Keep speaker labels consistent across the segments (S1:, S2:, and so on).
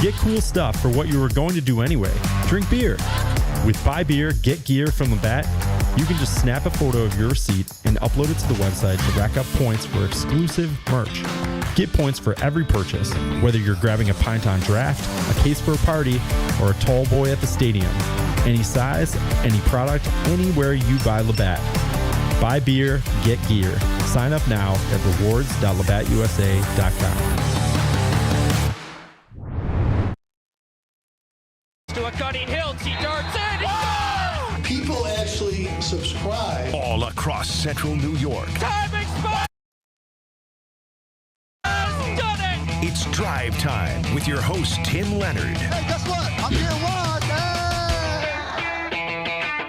S1: Get cool stuff for what you were going to do anyway. Drink beer. With Buy Beer, Get Gear from Labatt, you can just snap a photo of your receipt and upload it to the website to rack up points for exclusive merch. Get points for every purchase, whether you're grabbing a pint on draft, a case for a party, or a tall boy at the stadium. Any size, any product, anywhere you buy Labatt. Buy beer, get gear. Sign up now at rewards.labattusa.com.
S2: To a cutting hill, he darts in.
S3: People actually subscribe.
S4: All across central New York.
S2: Time expired. Done it.
S4: It's Drive Time with your host, Tim Leonard.
S3: Hey, guess what? I'm here one.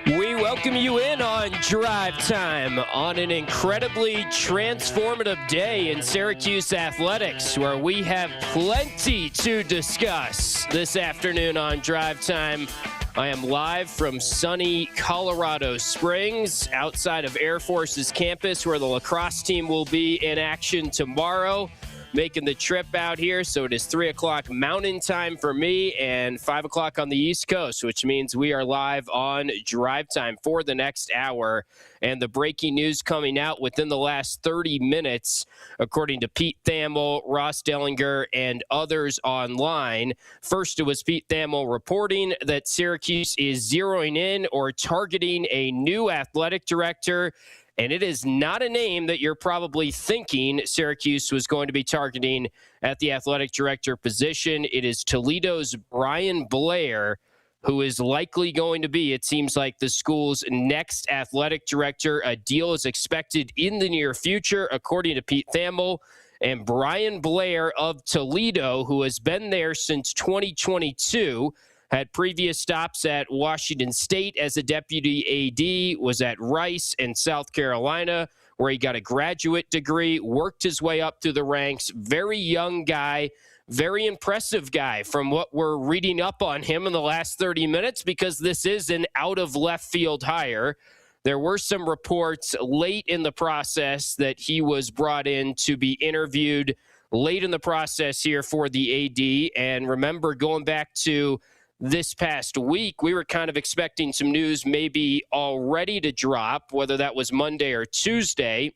S2: We welcome you in on Drive Time on an incredibly transformative day in Syracuse athletics, where we have plenty to discuss this afternoon on Drive Time. I am live from sunny Colorado Springs, outside of Air Force's campus, where the lacrosse team will be in action tomorrow, making the trip out here. So it is 3 o'clock Mountain Time for me and 5 o'clock on the East Coast, which means we are live on Drive Time for the next hour. And the breaking news coming out within the last 30 minutes, according to Pete Thamel, Ross Dellinger, and others online. First, it was Pete Thamel reporting that Syracuse is zeroing in or targeting a new athletic director. And it is not a name that you're probably thinking Syracuse was going to be targeting at the athletic director position. It is Toledo's Brian Blair, who is likely going to be, it seems like, the school's next athletic director. A deal is expected in the near future, according to Pete Thamel. And Brian Blair of Toledo, who has been there since 2022, had previous stops at Washington State as a deputy AD, was at Rice in South Carolina, where he got a graduate degree, worked his way up through the ranks. Very young guy, very impressive guy from what we're reading up on him in the last 30 minutes, because this is an out-of-left-field hire. There were some reports late in the process that he was brought in to be interviewed late in the process here for the AD. And remember, going back to this past week, we were kind of expecting some news maybe already to drop, whether that was Monday or Tuesday.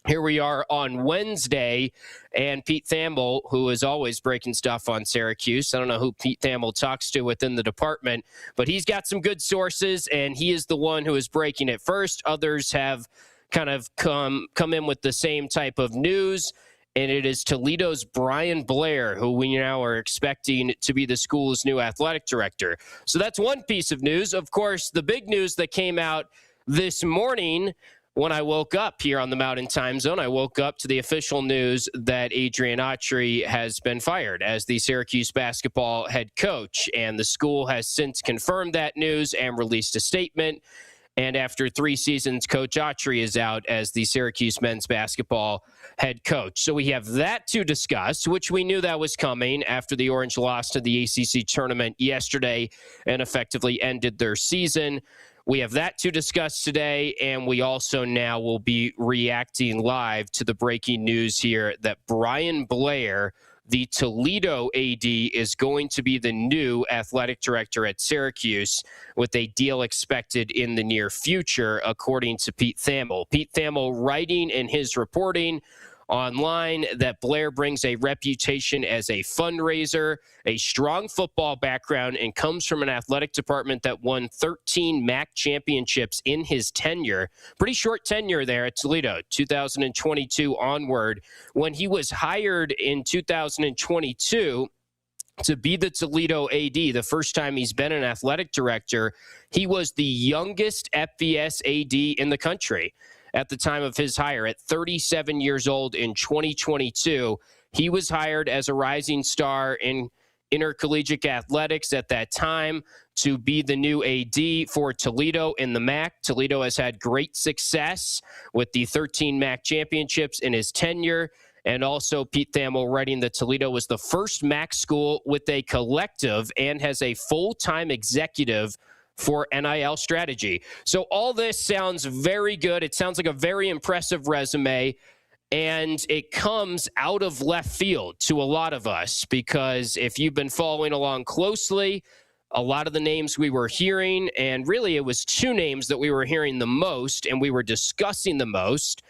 S2: Here we are on Wednesday, and Pete Thamel, who is always breaking stuff on Syracuse. I don't know who Pete Thamel talks to within the department, but he's got some good sources, and he is the one who is breaking it first. Others have kind of come in with the same type of news. And it is Toledo's Brian Blair, who we now are expecting to be the school's new athletic director. So that's one piece of news. Of course, the big news that came out this morning when I woke up here on the Mountain Time Zone, I woke up to the official news that Adrian Autry has been fired as the Syracuse basketball head coach. And the school has since confirmed that news and released a statement. And after 3 seasons, Coach Autry is out as the Syracuse men's basketball head coach. So we have that to discuss, which we knew that was coming after the Orange lost to the ACC tournament yesterday and effectively ended their season. We have that to discuss today, and we also now will be reacting live to the breaking news here that Brian Blair, the Toledo AD, is going to be the new athletic director at Syracuse, with a deal expected in the near future, according to Pete Thamel. Pete Thamel writing in his reporting online that Blair brings a reputation as a fundraiser, a strong football background, and comes from an athletic department that won 13 MAC championships in his tenure. Pretty short tenure there at Toledo, 2022 onward. When he was hired in 2022 to be the Toledo AD, the first time he's been an athletic director, he was the youngest FBS AD in the country at the time of his hire. At 37 years old in 2022, he was hired as a rising star in intercollegiate athletics at that time to be the new AD for Toledo in the MAC. Toledo has had great success with the 13 MAC championships in his tenure. And also Pete Thamel writing that Toledo was the first MAC school with a collective and has a full-time executive for NIL strategy. So all this sounds very good. It sounds like a very impressive resume. And it comes out of left field to a lot of us, because if you've been following along closely, a lot of the names we were hearing, and really it was two names that we were hearing the most and we were discussing the most.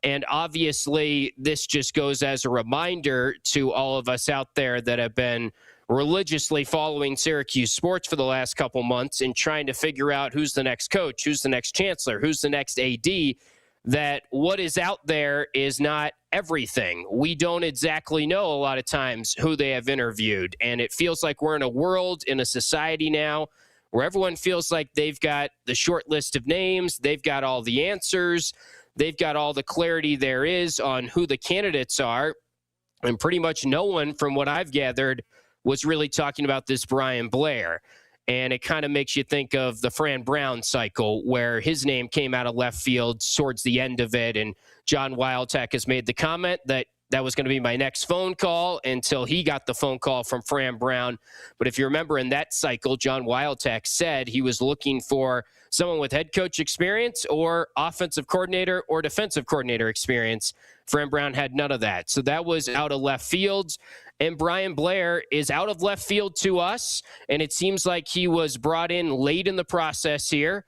S2: And obviously, this just goes as a reminder to all of us out there that have been religiously following Syracuse sports for the last couple months and trying to figure out who's the next coach, who's the next chancellor, who's the next AD, that what is out there is not everything. We don't exactly know a lot of times who they have interviewed. And it feels like we're in a world, in a society now, where everyone feels like they've got the short list of names, they've got all the answers, they've got all the clarity there is on who the candidates are. And pretty much no one, from what I've gathered, was really talking about this Brian Blair. And it kind of makes you think of the Fran Brown cycle, where his name came out of left field towards the end of it. And John Wildtech has made the comment that that was going to be my next phone call until he got the phone call from Fran Brown. But if you remember, in that cycle, John Wildtech said he was looking for someone with head coach experience or offensive coordinator or defensive coordinator experience. Fran Brown had none of that. So that was out of left field. And Brian Blair is out of left field to us. And it seems like he was brought in late in the process here.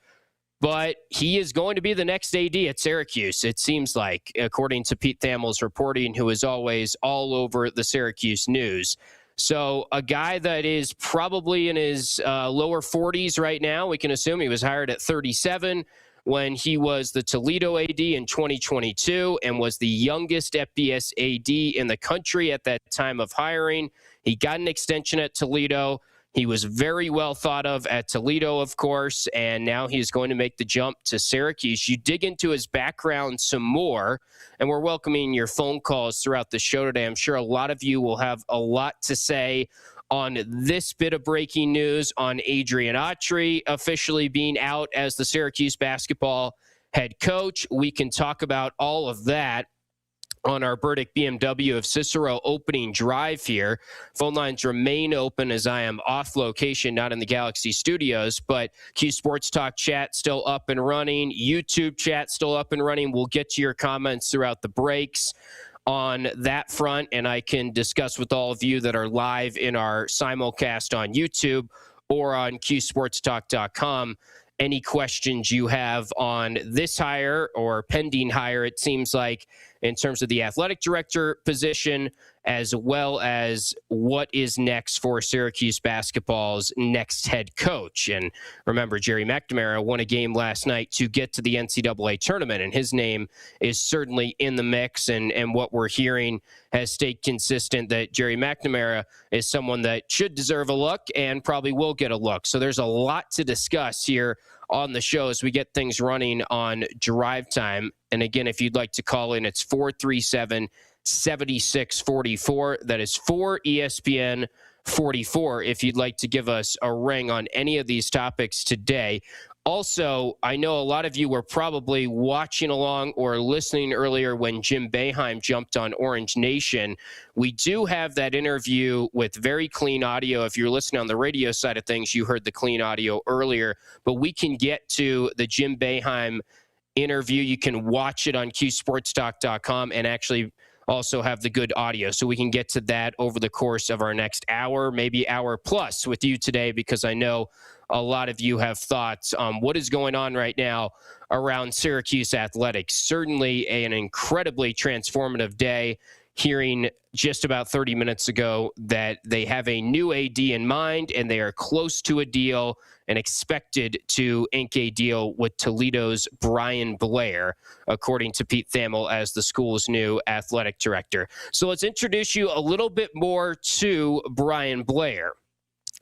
S2: But he is going to be the next AD at Syracuse, it seems like, according to Pete Thamel's reporting, who is always all over the Syracuse news. So a guy that is probably in his lower 40s right now. We can assume he was hired at 37 when he was the Toledo AD in 2022 and was the youngest FBS AD in the country at that time of hiring. He got an extension at Toledo. He was very well thought of at Toledo, of course, and now he's going to make the jump to Syracuse. You dig into his background some more, and we're welcoming your phone calls throughout the show today. I'm sure a lot of you will have a lot to say on this bit of breaking news on Adrian Autry officially being out as the Syracuse basketball head coach. We can talk about all of that on our Burdick BMW of Cicero opening drive here. Phone lines remain open as I am off location, not in the Galaxy studios, but Q Sports Talk chat still up and running. YouTube chat still up and running. We'll get to your comments throughout the breaks on that front, and I can discuss with all of you that are live in our simulcast on YouTube or on qsportstalk.com any questions you have on this hire or pending hire, it seems like, in terms of the athletic director position, as well as what is next for Syracuse basketball's next head coach. And remember, Jerry McNamara won a game last night to get to the NCAA tournament, and his name is certainly in the mix. And what we're hearing has stayed consistent that Jerry McNamara is someone that should deserve a look and probably will get a look. So there's a lot to discuss here on the show as we get things running on Drive Time. And again, if you'd like to call in, it's 437-7644. That is 4 ESPN 44 if you'd like to give us a ring on any of these topics today. Also, I know a lot of you were probably watching along or listening earlier when Jim Boeheim jumped on Orange Nation. We do have that interview with very clean audio. If you're listening on the radio side of things, you heard the clean audio earlier. But we can get to the Jim Boeheim interview. You can watch it on qsportstalk.com and actually also have the good audio. So we can get to that over the course of our next hour, maybe hour plus with you today, because I know a lot of you have thoughts on what is going on right now around Syracuse athletics. Certainly an incredibly transformative day, hearing just about 30 minutes ago that they have a new AD in mind and they are close to a deal and expected to ink a deal with Toledo's Brian Blair, according to Pete Thamel as the school's new athletic director. So let's introduce you a little bit more to Brian Blair.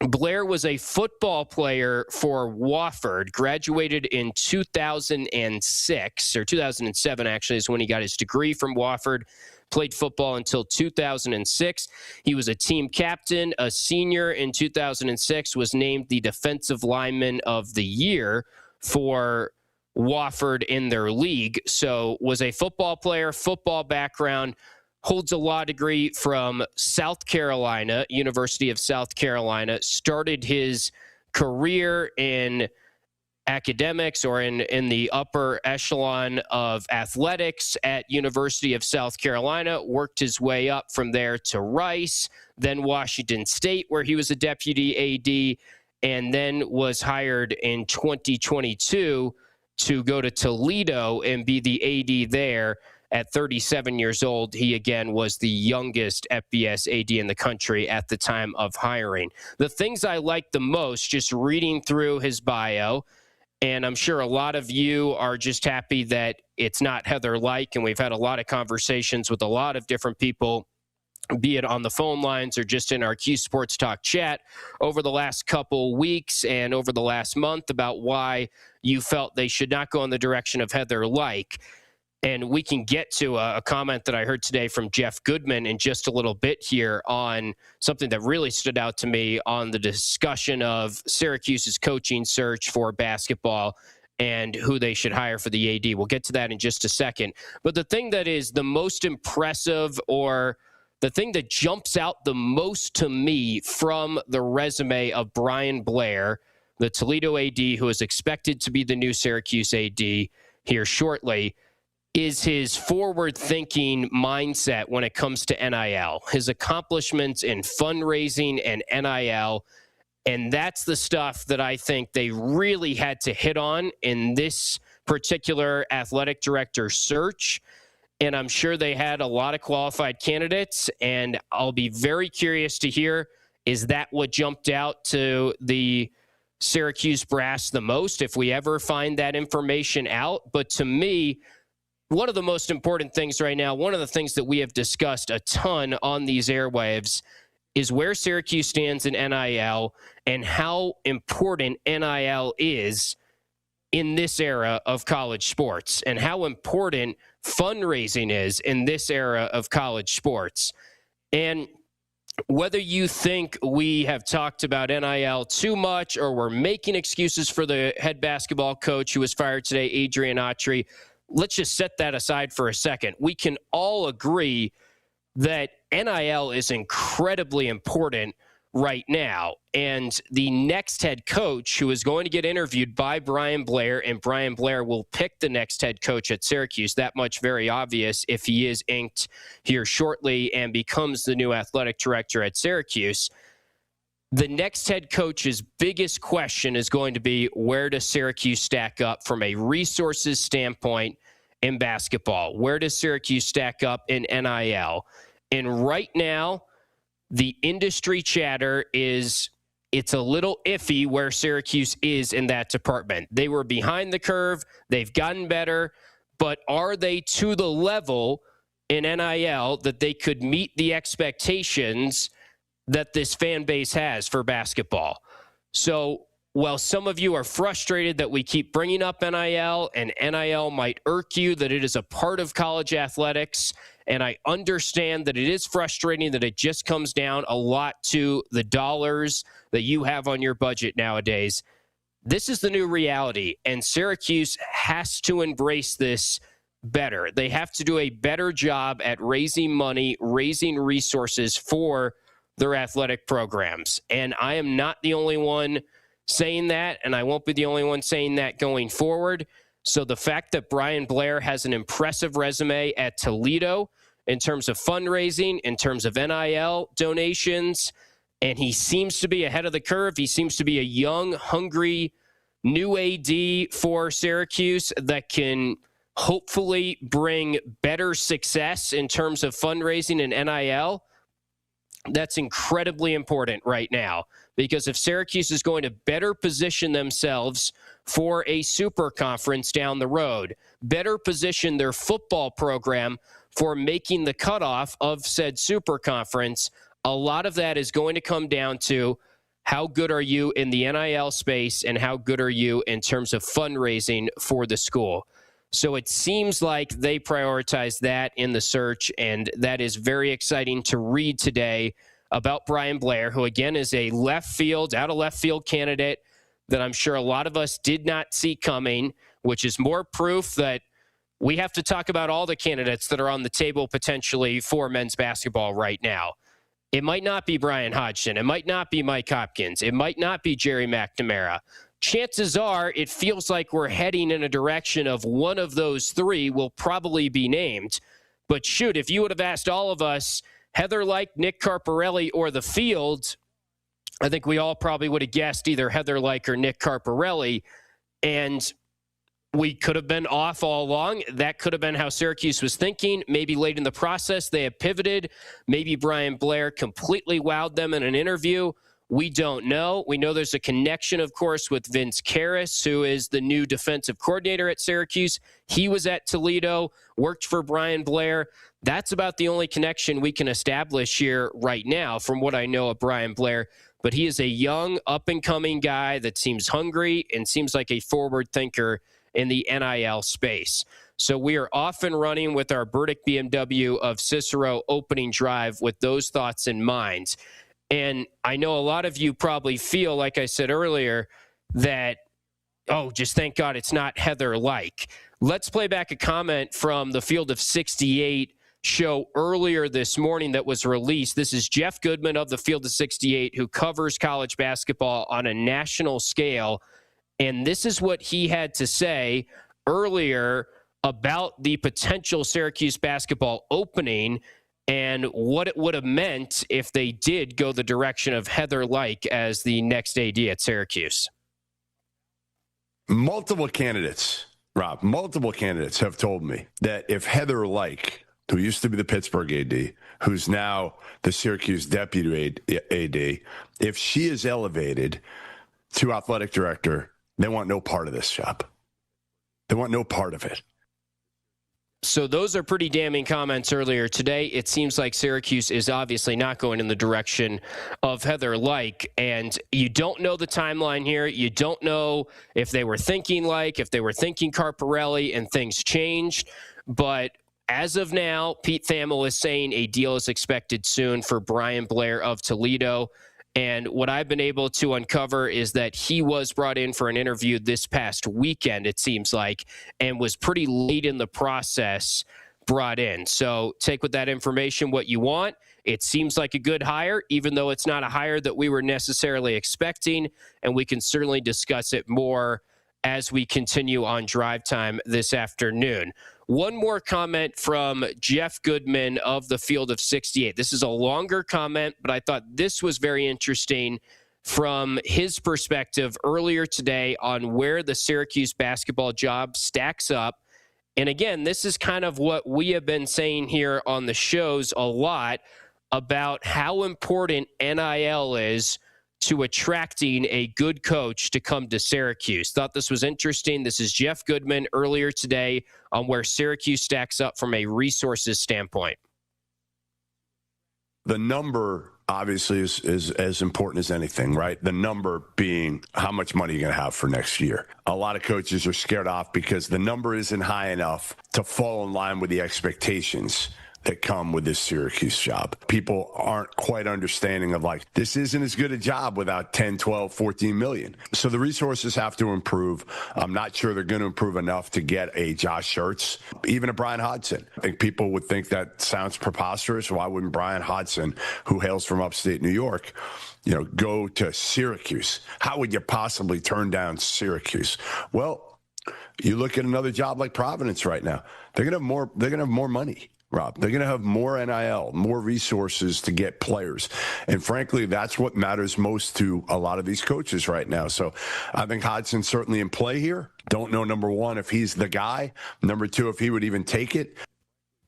S2: Blair was a football player for Wofford, graduated in 2006, or 2007 actually is when he got his degree from Wofford, played football until 2006. He was a team captain, a senior in 2006, was named the defensive lineman of the year for Wofford in their league. So was a football player, football background, holds a law degree from South Carolina, University of South Carolina, started his career in academics or in the upper echelon of athletics at University of South Carolina, worked his way up from there to Rice, then Washington State, where he was a deputy AD, and then was hired in 2022 to go to Toledo and be the AD there. At 37 years old, he again was the youngest FBS AD in the country at the time of hiring. The things I like the most, just reading through his bio, and I'm sure a lot of you are just happy that it's not Heather-like, and we've had a lot of conversations with a lot of different people, be it on the phone lines or just in our Q Sports Talk chat over the last couple weeks and over the last month about why you felt they should not go in the direction of Heather-like. And we can get to a comment that I heard today from Jeff Goodman in just a little bit here on something that really stood out to me on the discussion of Syracuse's coaching search for basketball and who they should hire for the AD. We'll get to that in just a second. But the thing that is the most impressive, or the thing that jumps out the most to me from the resume of Brian Blair, the Toledo AD, who is expected to be the new Syracuse AD here shortly, is his forward-thinking mindset when it comes to NIL, his accomplishments in fundraising and NIL. And that's the stuff that I think they really had to hit on in this particular athletic director search. And I'm sure they had a lot of qualified candidates. And I'll be very curious to hear, is that what jumped out to the Syracuse brass the most, if we ever find that information out? But to me, one of the most important things right now, one of the things that we have discussed a ton on these airwaves, is where Syracuse stands in NIL and how important NIL is in this era of college sports, and how important fundraising is in this era of college sports. And whether you think we have talked about NIL too much or we're making excuses for the head basketball coach who was fired today, Adrian Autry, let's just set that aside for a second. We can all agree that NIL is incredibly important right now. And the next head coach who is going to get interviewed by Brian Blair, and Brian Blair will pick the next head coach at Syracuse, that much very obvious if he is inked here shortly and becomes the new athletic director at Syracuse. The next head coach's biggest question is going to be, where does Syracuse stack up from a resources standpoint in basketball? Where does Syracuse stack up in NIL? And right now, the industry chatter is it's a little iffy where Syracuse is in that department. They were behind the curve. They've gotten better. But are they to the level in NIL that they could meet the expectations that this fan base has for basketball? So while some of you are frustrated that we keep bringing up NIL, and NIL might irk you that it is a part of college athletics, and I understand that it is frustrating that it just comes down a lot to the dollars that you have on your budget nowadays, this is the new reality, and Syracuse has to embrace this better. They have to do a better job at raising money, raising resources for their athletic programs. And I am not the only one saying that, and I won't be the only one saying that going forward. So the fact that Brian Blair has an impressive resume at Toledo in terms of fundraising, in terms of NIL donations, and he seems to be ahead of the curve. He seems to be a young, hungry, new AD for Syracuse that can hopefully bring better success in terms of fundraising and NIL. That's incredibly important right now, because if Syracuse is going to better position themselves for a super conference down the road, better position their football program for making the cutoff of said super conference, a lot of that is going to come down to how good are you in the NIL space and how good are you in terms of fundraising for the school. So it seems like they prioritize that in the search, and that is very exciting to read today about Brian Blair, who again is a out of left field candidate that I'm sure a lot of us did not see coming, which is more proof that we have to talk about all the candidates that are on the table potentially for men's basketball right now. It might not be Brian Hodgson. It might not be Mike Hopkins. It might not be Jerry McNamara. chances are it feels like we're heading in a direction of one of those three will probably be named. But shoot, if you would have asked all of us, Heather Lyke, Nick Carparelli, or the field, I think we all probably would have guessed either Heather Lyke or Nick Carparelli. And we could have been off all along. That could have been how Syracuse was thinking. Maybe late in the process, they have pivoted. Maybe Brian Blair completely wowed them in an interview. We don't know. We know there's a connection, of course, with Vince Karras, who is the new defensive coordinator at Syracuse. He was at Toledo, worked for Brian Blair. That's about the only connection we can establish here right now from what I know of Brian Blair. But he is a young, up-and-coming guy that seems hungry and seems like a forward thinker in the NIL space. So we are off and running with our Burdick BMW of Cicero opening drive with those thoughts in mind. And I know a lot of you probably feel, like I said earlier, that, oh, just thank God it's not Heather Lyke. Let's play back a comment from the Field of 68 show earlier this morning that was released. This is Jeff Goodman of the Field of 68, who covers college basketball on a national scale. And this is what he had to say earlier about the potential Syracuse basketball opening and what it would have meant if they did go the direction of Heather Lyke as the next AD at Syracuse.
S5: Multiple candidates, Rob, have told me that if Heather Lyke, who used to be the Pittsburgh AD, who's now the Syracuse deputy AD, if she is elevated to athletic director, they want no part of this job. They want no part of it.
S2: So those are pretty damning comments earlier today. It seems like Syracuse is obviously not going in the direction of Heather Lyke, and you don't know the timeline here. You don't know if they were thinking Lyke, if they were thinking Carparelli, and things changed. But as of now, Pete Thamel is saying a deal is expected soon for Brian Blair of Toledo. And what I've been able to uncover is that he was brought in for an interview this past weekend, it seems like, and was pretty late in the process brought in. So take with that information what you want. It seems like a good hire, even though it's not a hire that we were necessarily expecting, and we can certainly discuss it more as we continue on Drive Time this afternoon. One more comment from Jeff Goodman of the Field of 68. This is a longer comment, but I thought this was very interesting from his perspective earlier today on where the Syracuse basketball job stacks up. And again, this is kind of what we have been saying here on the shows a lot about how important NIL is to attracting a good coach to come to Syracuse. Thought this was interesting. This is Jeff Goodman earlier today on where Syracuse stacks up from a resources standpoint.
S5: The number obviously is as important as anything, right? The number being how much money you're going to have for next year. A lot of coaches are scared off because the number isn't high enough to fall in line with the expectations that come with this Syracuse job. People aren't quite understanding of like, this isn't as good a job without 10, 12, 14 million. So the resources have to improve. I'm not sure they're going to improve enough to get a Josh Schertz, even a Brian Hodgson. I think people would think that sounds preposterous. Why wouldn't Brian Hodgson, who hails from upstate New York, go to Syracuse? How would you possibly turn down Syracuse? Well, you look at another job like Providence right now. They're going to have more money. Rob, they're going to have more NIL, more resources to get players. And frankly, that's what matters most to a lot of these coaches right now. So I think Hodgson's certainly in play here. Don't know, number one, if he's the guy. Number two, if he would even take it.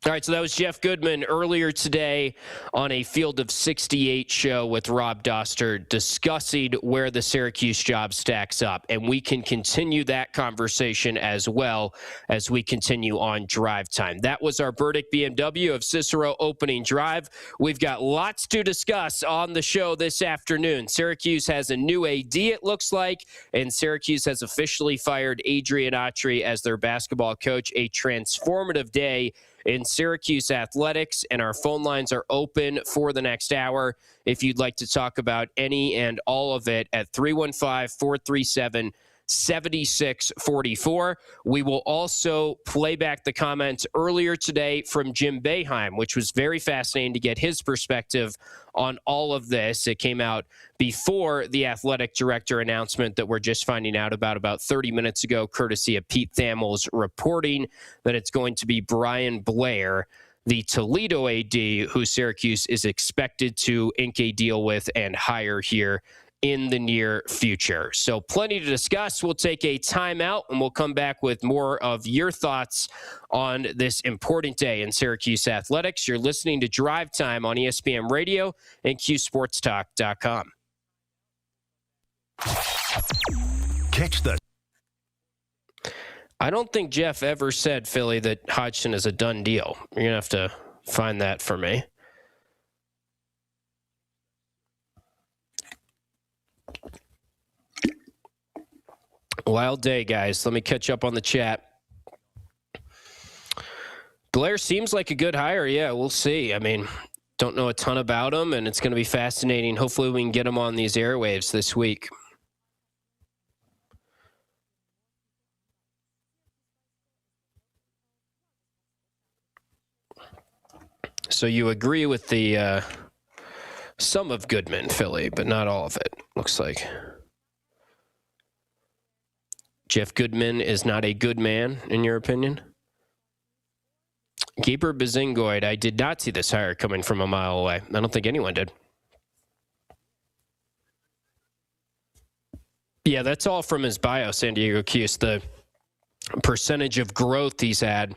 S2: All right, so that was Jeff Goodman earlier today on a Field of 68 show with Rob Doster discussing where the Syracuse job stacks up. And we can continue that conversation as well as we continue on Drive Time. That was our Burdick BMW of Cicero opening drive. We've got lots to discuss on the show this afternoon. Syracuse has a new AD, it looks like, and Syracuse has officially fired Adrian Autry as their basketball coach. A transformative day in Syracuse athletics, and our phone lines are open for the next hour if you'd like to talk about any and all of it at 315-437 76-44. We will also play back the comments earlier today from Jim Boeheim, which was very fascinating to get his perspective on all of this. It came out before the athletic director announcement that we're just finding out about 30 minutes ago, courtesy of Pete Thamel's reporting that it's going to be Brian Blair, the Toledo AD, who Syracuse is expected to ink a deal with and hire here in the near future. So plenty to discuss. We'll take a timeout and we'll come back with more of your thoughts on this important day in Syracuse athletics. You're listening to Drive Time on ESPN Radio and QSportsTalk.com.
S4: Catch the
S2: I don't think Jeff ever said, Philly, that Hodgson is a done deal. You're going to have to find that for me. Wild day, guys. Let me catch up on the chat. Blair seems like a good hire. Yeah, we'll see. I mean, don't know a ton about him, and it's going to be fascinating. Hopefully we can get him on these airwaves this week. So you agree with the some of Goodman, Philly, but not all of it, looks like. Jeff Goodman is not a good man, in your opinion? Gaber Bazingoid, I did not see this hire coming from a mile away. I don't think anyone did. Yeah, that's all from his bio, San Diego Cuse. The percentage of growth he's had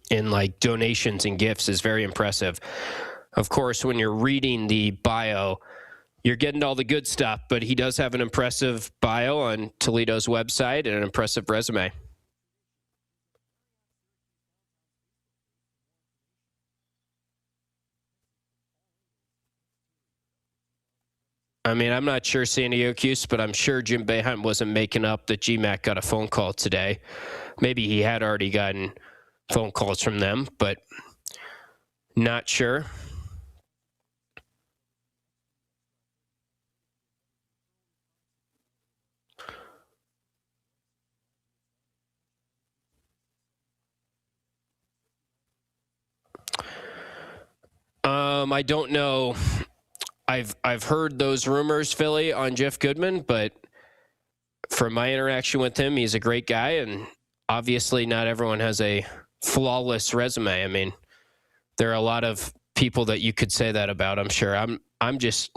S2: in like donations and gifts is very impressive. Of course, when you're reading the bio, you're getting all the good stuff, but he does have an impressive bio on Toledo's website and an impressive resume. I mean, I'm not sure San Diego Cuse, but I'm sure Jim Boeheim wasn't making up that GMAC got a phone call today. Maybe he had already gotten phone calls from them, but not sure. I don't know. I've heard those rumors, Philly, on Jeff Goodman, but from my interaction with him, he's a great guy, and obviously not everyone has a flawless resume. I mean, there are a lot of people that you could say that about, I'm sure. I'm just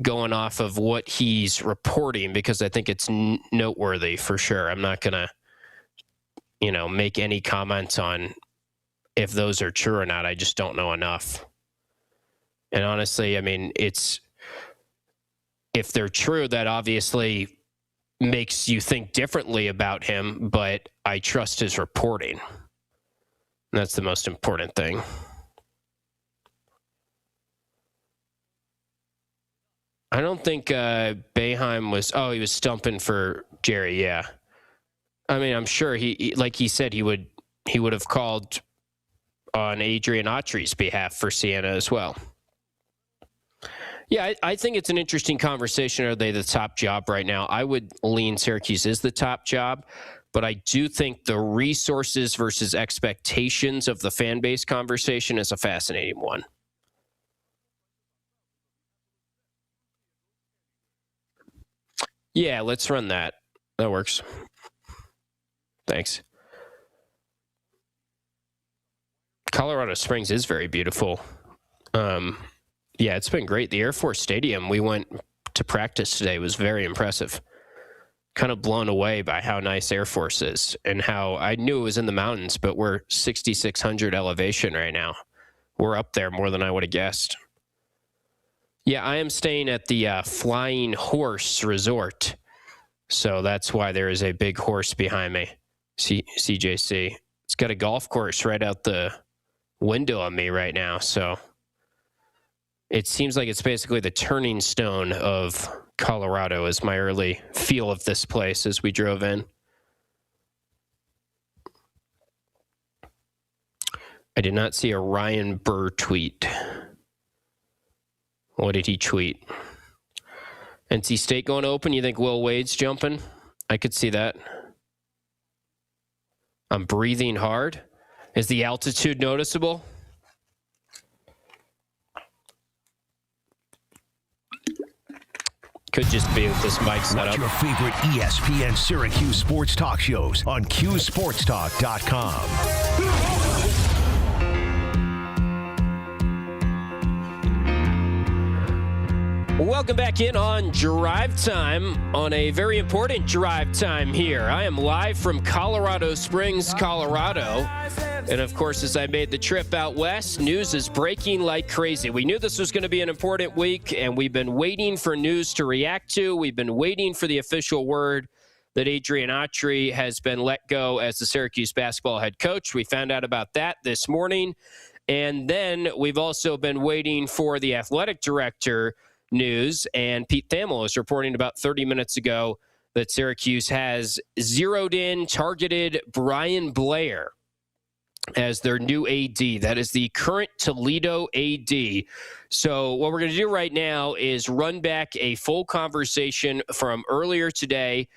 S2: going off of what he's reporting because I think it's noteworthy for sure. I'm not going to, make any comments on if those are true or not. I just don't know enough. And honestly, I mean, if they're true, that obviously makes you think differently about him, but I trust his reporting. That's the most important thing. I don't think Boeheim was... Oh, he was stumping for Jerry, yeah. I mean, I'm sure he like he said, he would have called on Adrian Autry's behalf for Siena as well. Yeah, I think it's an interesting conversation. Are they the top job right now? I would lean Syracuse is the top job, but I do think the resources versus expectations of the fan base conversation is a fascinating one. Yeah, let's run that. That works. Thanks. Colorado Springs is very beautiful. Yeah, it's been great. The Air Force Stadium, we went to practice today, was very impressive. Kind of blown away by how nice Air Force is and how I knew it was in the mountains, but we're 6,600 elevation right now. We're up there more than I would have guessed. Yeah, I am staying at the Flying Horse Resort. So that's why there is a big horse behind me, CJC. It's got a golf course right out the window on me right now, so it seems like it's basically the turning stone of Colorado is my early feel of this place as we drove in. I did not see a Ryan Burr tweet. What did he tweet? NC State going to open. You think Will Wade's jumping? I could see that. I'm breathing hard. Is the altitude noticeable? Could just be with this mic set
S4: Watch
S2: up.
S4: your favorite ESPN Syracuse sports talk shows on QSportsTalk.com.
S2: Welcome back in on Drive Time, on a very important Drive Time here. I am live from Colorado Springs, Colorado. And of course, as I made the trip out west, news is breaking like crazy. We knew this was going to be an important week, and we've been waiting for news to react to. We've been waiting for the official word that Adrian Autry has been let go as the Syracuse basketball head coach. We found out about that this morning. And then we've also been waiting for the athletic director news, and Pete Thamel is reporting about 30 minutes ago that Syracuse has zeroed in, targeted Brian Blair as their new AD. That is the current Toledo AD. So what we're going to do right now is run back a full conversation from earlier today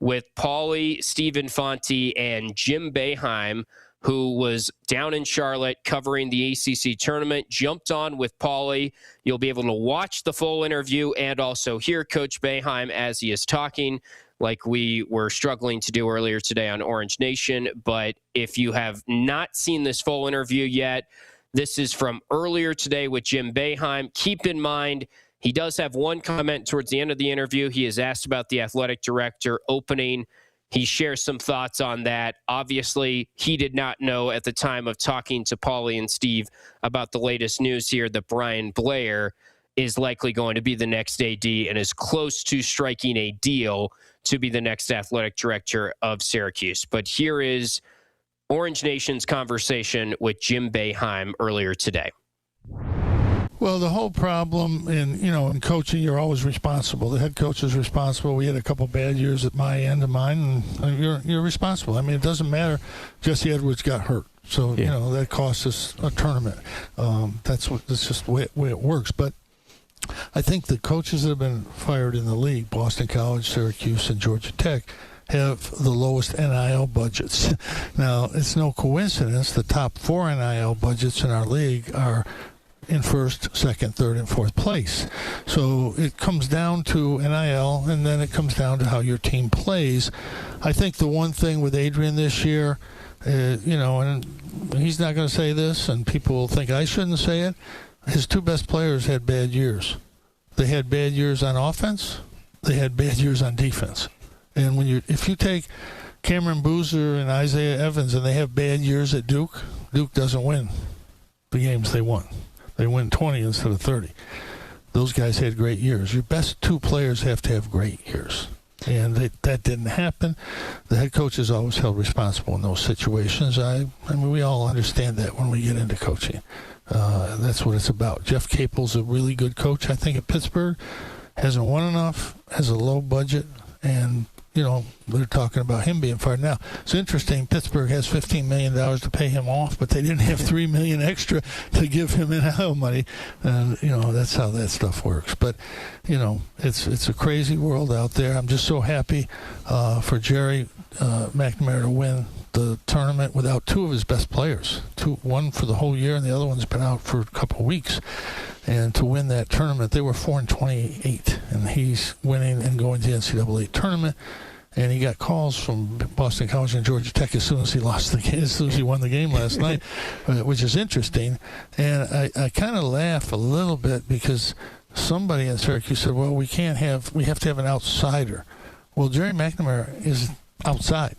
S2: with Paulie, Stephen Fonte, and Jim Boeheim, who was down in Charlotte covering the ACC tournament, jumped on with Paulie. You'll be able to watch the full interview and also hear Coach Boeheim as he is talking, like we were struggling to do earlier today on Orange Nation. But if you have not seen this full interview yet, this is from earlier today with Jim Boeheim. Keep in mind, he does have one comment towards the end of the interview. He is asked about the athletic director opening. He shares some thoughts on that. Obviously, he did not know at the time of talking to Paulie and Steve about the latest news here that Brian Blair is likely going to be the next AD and is close to striking a deal to be the next athletic director of Syracuse. But here is Orange Nation's conversation with Jim Boeheim earlier today.
S6: Well, the whole problem in coaching, you're always responsible. The head coach is responsible. We had a couple bad years at my end of mine, and you're responsible. I mean, it doesn't matter. Jesse Edwards got hurt, so that cost us a tournament. That's just the way it works. But I think the coaches that have been fired in the league, Boston College, Syracuse, and Georgia Tech, have the lowest NIL budgets. Now, it's no coincidence the top 4 NIL budgets in our league are in first, second, third, and fourth place. So it comes down to NIL, and then it comes down to how your team plays. I think the one thing with Adrian this year, and he's not going to say this, and people will think I shouldn't say it, his 2 best players had bad years. They had bad years on offense. They had bad years on defense. And if you take Cameron Boozer and Isaiah Evans and they have bad years at Duke, Duke doesn't win the games they won. They win 20 instead of 30. Those guys had great years. Your best 2 players have to have great years. And that didn't happen. The head coach is always held responsible in those situations. I mean, we all understand that when we get into coaching. That's what it's about. Jeff Capel's a really good coach, I think, at Pittsburgh. Hasn't won enough, has a low budget, and they're talking about him being fired. Now, it's interesting. Pittsburgh has $15 million to pay him off, but they didn't have $3 million extra to give him NIL money. And, that's how that stuff works. But, it's a crazy world out there. I'm just so happy for Jerry McNamara to win the tournament without 2 of his best players. One for the whole year, and the other one's been out for a couple of weeks. And to win that tournament, they were 4-28, and he's winning and going to the NCAA tournament. And he got calls from Boston College and Georgia Tech as soon as he lost the game, as soon as he won the game last night, which is interesting. And I kind of laugh a little bit because somebody in Syracuse said, "Well, we have to have an outsider." Well, Jerry McNamara is outside.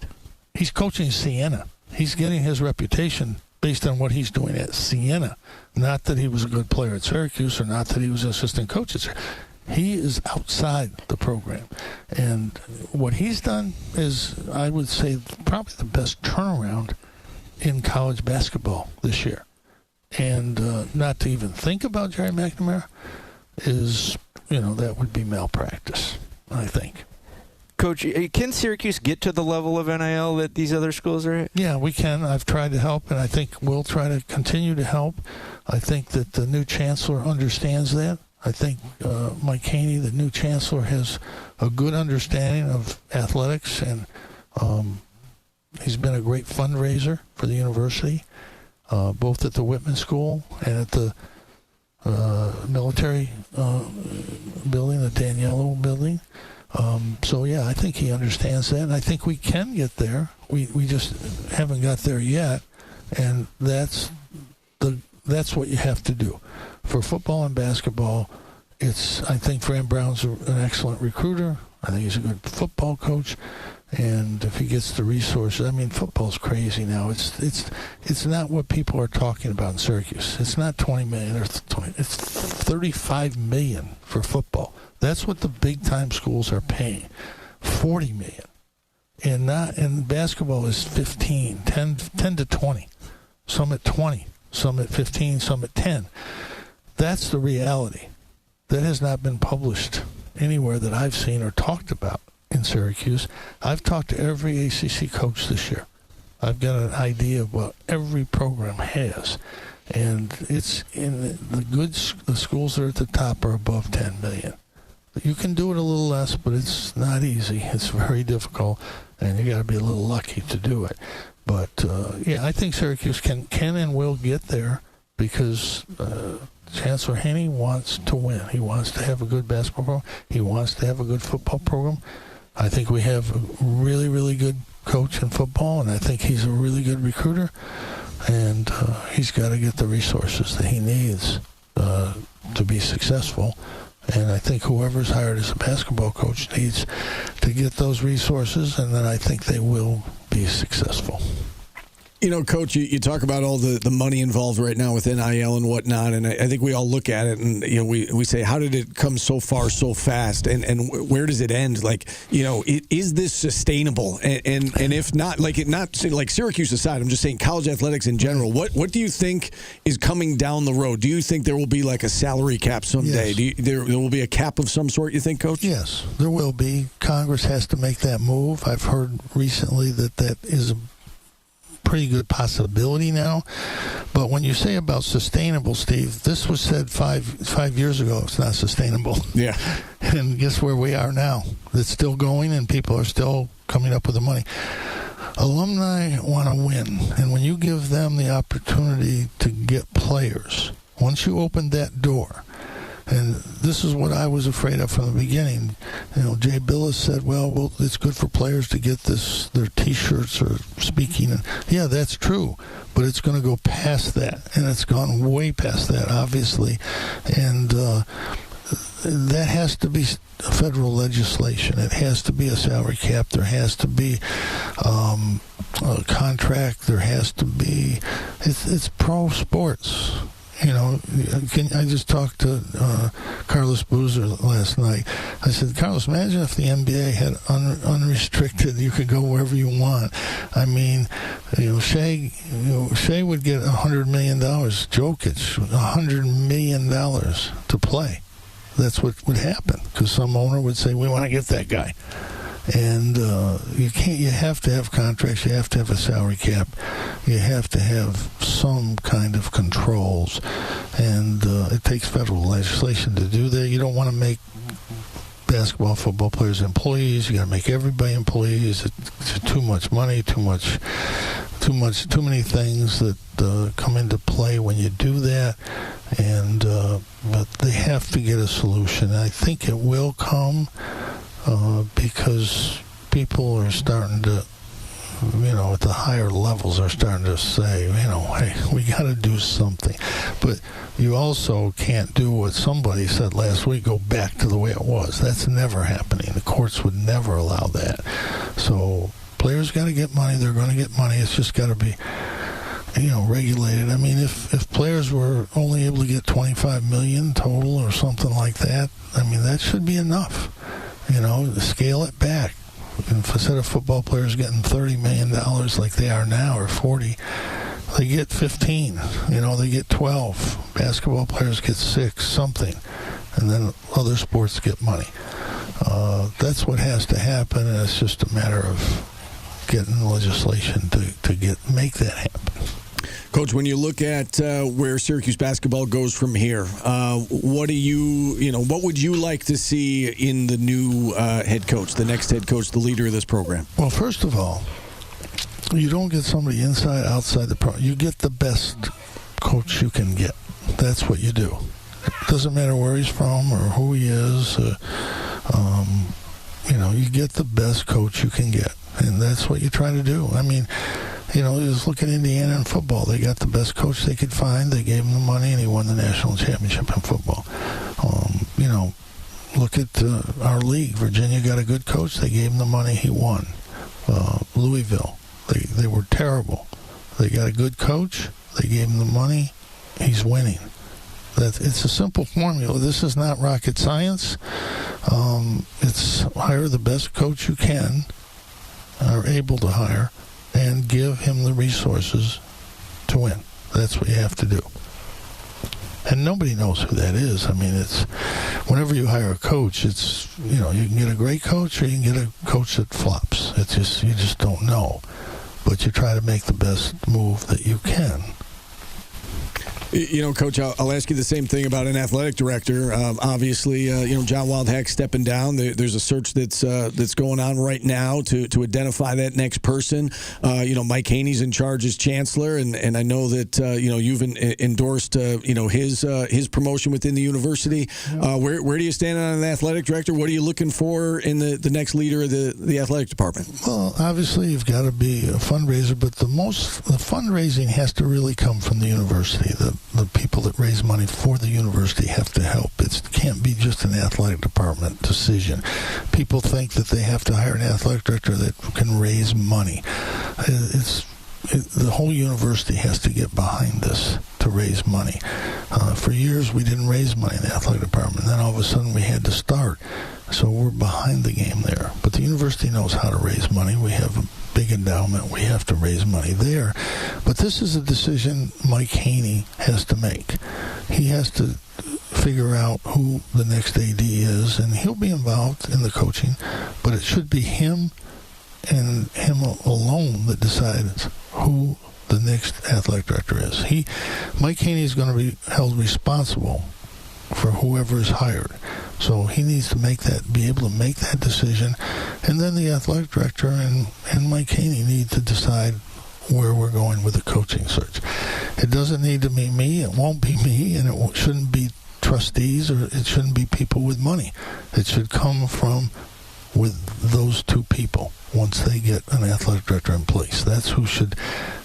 S6: He's coaching Siena. He's getting his reputation based on what he's doing at Siena. Not that he was a good player at Syracuse or not that he was an assistant coach at Syracuse. He is outside the program. And what he's done is, I would say, probably the best turnaround in college basketball this year. And not to even think about Jerry McNamara is, that would be malpractice, I think.
S7: Coach, can Syracuse get to the level of NIL that these other schools are at?
S6: Yeah, we can. I've tried to help, and I think we'll try to continue to help. I think that the new chancellor understands that. I think Mike Haney, the new chancellor, has a good understanding of athletics, and he's been a great fundraiser for the university, both at the Whitman School and at the military building, the Daniello building. So, yeah, I think he understands that, and I think we can get there. We just haven't got there yet, and that's what you have to do. For football and basketball, I think Fran Brown's an excellent recruiter. I think he's a good football coach, and if he gets the resources, I mean, football's crazy now. It's not what people are talking about in Syracuse. It's not $20 million or $20. It's $35 million for football. That's what the big time schools are paying. $40 million, and basketball is 15, 10 to 20. Some at 20, some at 15, some at 10. That's the reality. That has not been published anywhere that I've seen or talked about in Syracuse. I've talked to every ACC coach this year. I've got an idea of what every program has. And it's in the schools that are at the top are above $10 million. You can do it a little less, but it's not easy. It's very difficult, and you got to be a little lucky to do it. But, yeah, I think Syracuse can and will get there because Chancellor Haney wants to win. He wants to have a good basketball program. He wants to have a good football program. I think we have a really, really good coach in football, and I think he's a really good recruiter. And he's got to get the resources that he needs to be successful. And I think whoever's hired as a basketball coach needs to get those resources, and then I think they will be successful.
S8: You know, Coach, you talk about all the money involved right now with NIL and whatnot, and I think we all look at it and, you know, we say, how did it come so far so fast, and where does it end? Like, you know, is this sustainable? And if not, not Syracuse aside, I'm just saying college athletics in general, what do you think is coming down the road? Do you think there will be like a salary cap someday? Yes. There will be a cap of some sort, you think, Coach?
S6: Yes, there will be. Congress has to make that move. I've heard recently that is a pretty good possibility now. But when you say about sustainable, Steve, this was said five years ago. It's not sustainable.
S8: Yeah.
S6: And guess where we are now? It's still going, and people are still coming up with the money. Alumni want to win, and when you give them the opportunity to get players, once you open that door, and this is what I was afraid of from the beginning. You know, Jay Billis said, well, it's good for players to get their T-shirts or speaking. And yeah, that's true, but it's going to go past that, and it's gone way past that, obviously. And that has to be federal legislation. It has to be a salary cap. There has to be a contract. There has to be. It's pro sports. You know, I just talked to Carlos Boozer last night. I said, Carlos, imagine if the NBA had unrestricted, you could go wherever you want. I mean, Shea would get $100 million. Jokic, $100 million to play. That's what would happen, because some owner would say, we want to get that guy. And you have to have contracts, you have to have a salary cap, you have to have some kind of controls, and it takes federal legislation to do that. You don't want to make basketball, football players employees. You got to make everybody employees. It's too much money, too many things that come into play when you do that. And but they have to get a solution. I think it will come. Because people are starting to, at the higher levels are starting to say, hey, we got to do something. But you also can't do what somebody said last week, go back to the way it was. That's never happening. The courts would never allow that. So players got to get money. They're going to get money. It's just got to be, regulated. I mean, if players were only able to get $25 million total or something like that, I mean, that should be enough. Scale it back. Instead of football players getting $30 million like they are now, or 40, they get 15. They get 12. Basketball players get 6, something. And then other sports get money. That's what has to happen, and it's just a matter of getting legislation to make that happen.
S8: Coach, when you look at where Syracuse basketball goes from here, what would you like to see in the new head coach, the next head coach, the leader of this program?
S6: Well, first of all, you don't get somebody inside, outside the program. You get the best coach you can get. That's what you do. It doesn't matter where he's from or who he is. You get the best coach you can get, and that's what you try to do. I mean, just look at Indiana in football. They got the best coach they could find. They gave him the money, and he won the national championship in football. Look at our league. Virginia got a good coach. They gave him the money. He won. Louisville, they were terrible. They got a good coach. They gave him the money. He's winning. It's a simple formula. This is not rocket science. It's hire the best coach you can, are able to hire, and give him the resources to win. That's what you have to do. And nobody knows who that is. I mean, it's whenever you hire a coach, it's you can get a great coach or you can get a coach that flops. It's just you just don't know. But you try to make the best move that you can.
S8: Coach, I'll ask you the same thing about an athletic director. Obviously, John Wildhack stepping down. There's a search that's going on right now to identify that next person. Mike Haney's in charge as chancellor, and I know that you've endorsed his promotion within the university. Where do you stand on an athletic director? What are you looking for in the next leader of the athletic department?
S6: Well, obviously you've got to be a fundraiser, but the fundraising has to really come from the university. The people that raise money for the university have to help. It can't be just an athletic department decision. People think that they have to hire an athletic director that can raise money. The whole university has to get behind this to raise money. For years, we didn't raise money in the athletic department. Then all of a sudden, we had to start. So we're behind the game there. But the university knows how to raise money. We have a big endowment. We have to raise money there. But this is a decision Mike Haney has to make. He has to figure out who the next AD is, and he'll be involved in the coaching, but it should be him and him alone that decides who the next athletic director is. Mike Haney is going to be held responsible for whoever is hired. So he needs to be able to make that decision, and then the athletic director and Mike Haney need to decide where we're going with the coaching search. It doesn't need to be me. It won't be me, and it shouldn't be trustees, or it shouldn't be people with money. It should come from with those two people once they get an athletic director in place. That's who should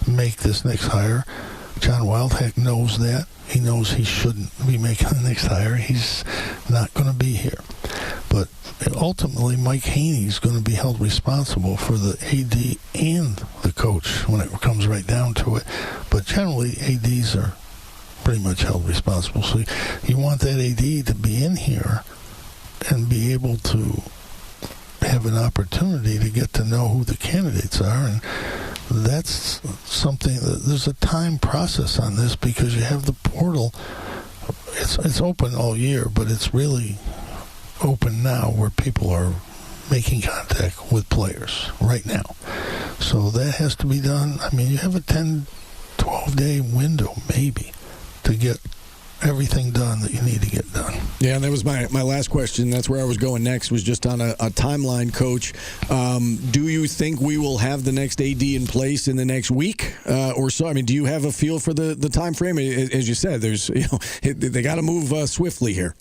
S6: make this next hire. John Wildhack knows that. He knows he shouldn't be making the next hire. He's not going to be here. But ultimately, Mike Haney is going to be held responsible for the AD and the coach when it comes right down to it. But generally, ADs are pretty much held responsible. So you want that AD to be in here and be able to have an opportunity to get to know who the candidates are, and that's something that there's a time process on this because you have the portal. It's open all year, but it's really open now where people are making contact with players right now. So that has to be done. I mean, you have a 10, 12-day window maybe to get everything done that you need to get done.
S8: Yeah, and that was my last question. That's where I was going next, was just on a timeline, Coach. Do you think we will have the next AD in place in the next week or so? I mean, do you have a feel for the time frame? As you said, they got to move swiftly here.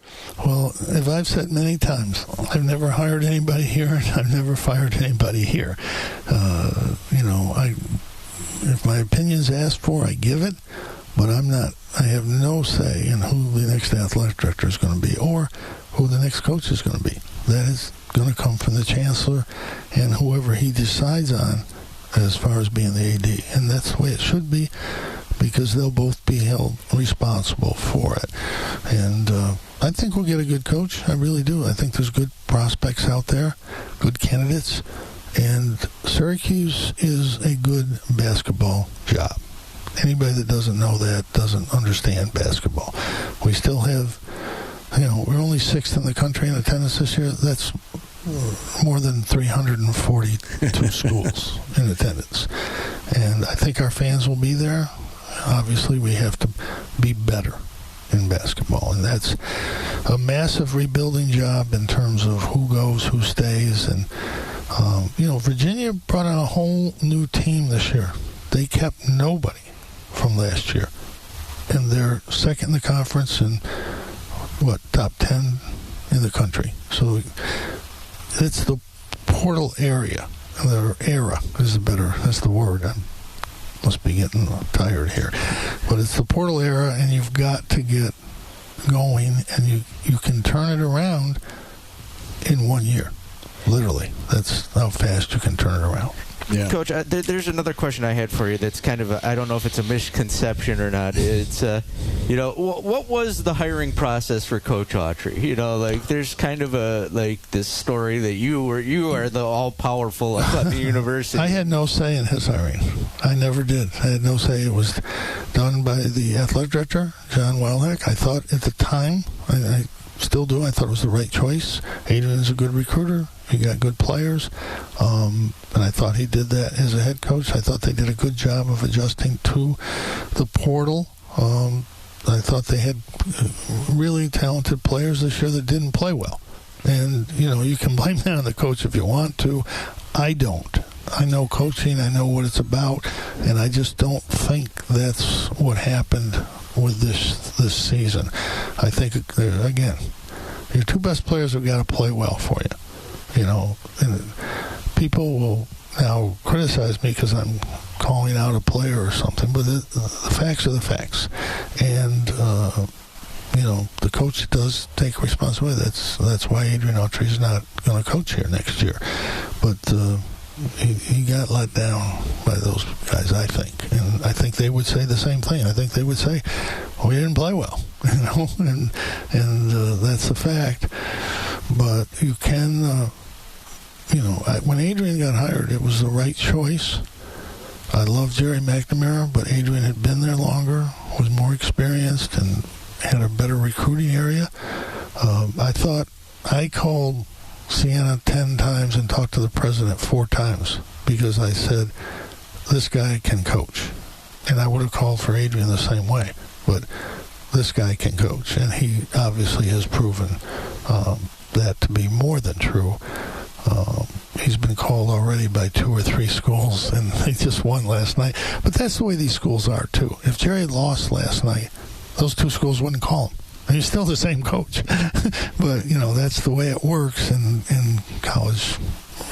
S6: Well, as I've said many times, I've never hired anybody here, and I've never fired anybody here. If my opinion's asked for, I give it. But I have no say in who the next athletic director is going to be or who the next coach is going to be. That is going to come from the chancellor and whoever he decides on as far as being the AD. And that's the way it should be because they'll both be held responsible for it. And I think we'll get a good coach. I really do. I think there's good prospects out there, good candidates. And Syracuse is a good basketball job. Anybody that doesn't know that doesn't understand basketball. We still have, we're only 6th in the country in attendance this year. That's more than 342 schools in attendance. And I think our fans will be there. Obviously, we have to be better in basketball, and that's a massive rebuilding job in terms of who goes, who stays, and Virginia brought on a whole new team this year. They kept nobody from last year, and they're second in the conference and top 10 in the country. So it's the portal area. The era is that's the word. I must be getting tired here. But it's the portal era, and you've got to get going, and you can turn it around in 1 year. Literally. That's how fast you can turn it around.
S8: Yeah.
S7: Coach, there's another question I had for you that's kind of I don't know if it's a misconception or not. It's, what was the hiring process for Coach Autry? There's kind of this story that you are the all-powerful at the university.
S6: I had no say in his hiring. I never did. I had no say. It was done by the athletic director, John Wildhack. I thought at the time, I still do, I thought it was the right choice. Adrian's a good recruiter. He got good players. And I thought he did that as a head coach. I thought they did a good job of adjusting to the portal. I thought they had really talented players this year that didn't play well. And, you can blame that on the coach if you want to. I don't. I know coaching. I know what it's about. And I just don't think that's what happened with this season. I think, again, your two best players have got to play well for you. And people will now criticize me because I'm calling out a player or something, but the facts are the facts. And, the coach does take responsibility. That's why Adrian Autry is not going to coach here next year. But he got let down by those guys, I think. And I think they would say the same thing. I think they would say, we didn't play well, and that's the fact. But you can... when Adrian got hired, it was the right choice. I love Jerry McNamara, but Adrian had been there longer, was more experienced, and had a better recruiting area. I called Siena 10 times and talked to the president 4 times because I said, this guy can coach. And I would have called for Adrian the same way, but this guy can coach. And he obviously has proven that to be more than true. He's been called already by 2 or 3 schools, and they just won last night. But that's the way these schools are, too. If Jerry had lost last night, those 2 schools wouldn't call him. And he's still the same coach. But, that's the way it works in college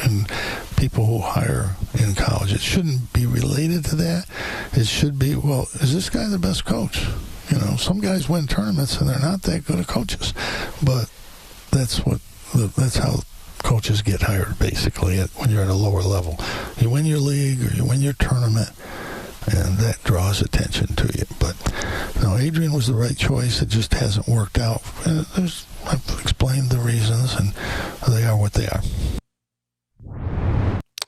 S6: and people who hire in college. It shouldn't be related to that. It should be, is this guy the best coach? Some guys win tournaments, and they're not that good at coaches. But that's how coaches get hired, basically, when you're at a lower level. You win your league or you win your tournament, and that draws attention to you. But no, Adrian was the right choice. It just hasn't worked out. I've explained the reasons, and they are what they are.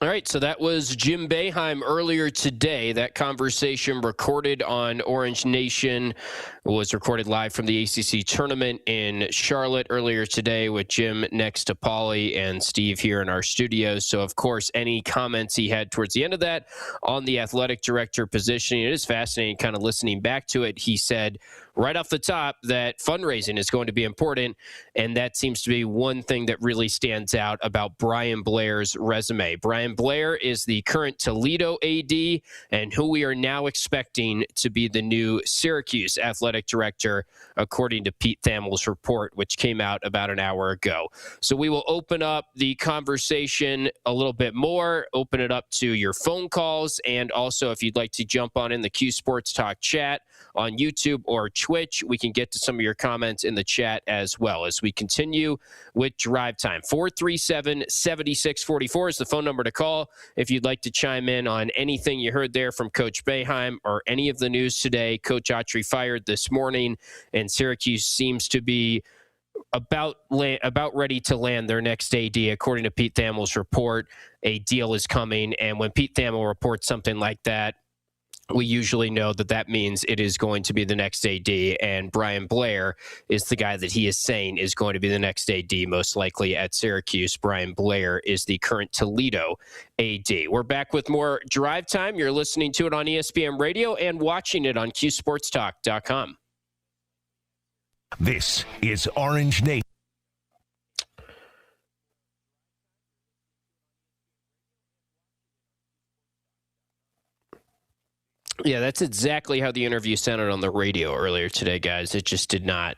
S2: All right, so that was Jim Boeheim earlier today. That conversation recorded on Orange Nation was recorded live from the ACC tournament in Charlotte earlier today with Jim next to Paulie and Steve here in our studios. So, of course, any comments he had towards the end of that on the athletic director positioning, it is fascinating kind of listening back to it. He said right off the top that fundraising is going to be important, and that seems to be one thing that really stands out about Brian Blair's resume. Brian Blair is the current Toledo AD and who we are now expecting to be the new Syracuse athletic director, according to Pete Thamel's report, which came out about an hour ago. So we will open up the conversation a little bit more, open it up to your phone calls, and also if you'd like to jump on in the Q Sports Talk chat on YouTube or Twitch, we can get to some of your comments in the chat as well as we continue with Drive Time. 437-7644 is the phone number to call if you'd like to chime in on anything you heard there from Coach Boeheim or any of the news today. Coach Autry fired this morning, and Syracuse seems to be about ready to land their next AD. According to Pete Thamel's report, a deal is coming, and when Pete Thamel reports something like that, we usually know that means it is going to be the next AD, and Brian Blair is the guy that he is saying is going to be the next AD, most likely at Syracuse. Brian Blair is the current Toledo AD. We're back with more Drive Time. You're listening to it on ESPN Radio and watching it on QSportsTalk.com.
S4: This is Orange Nation.
S2: Yeah, that's exactly how the interview sounded on the radio earlier today, guys. It just did not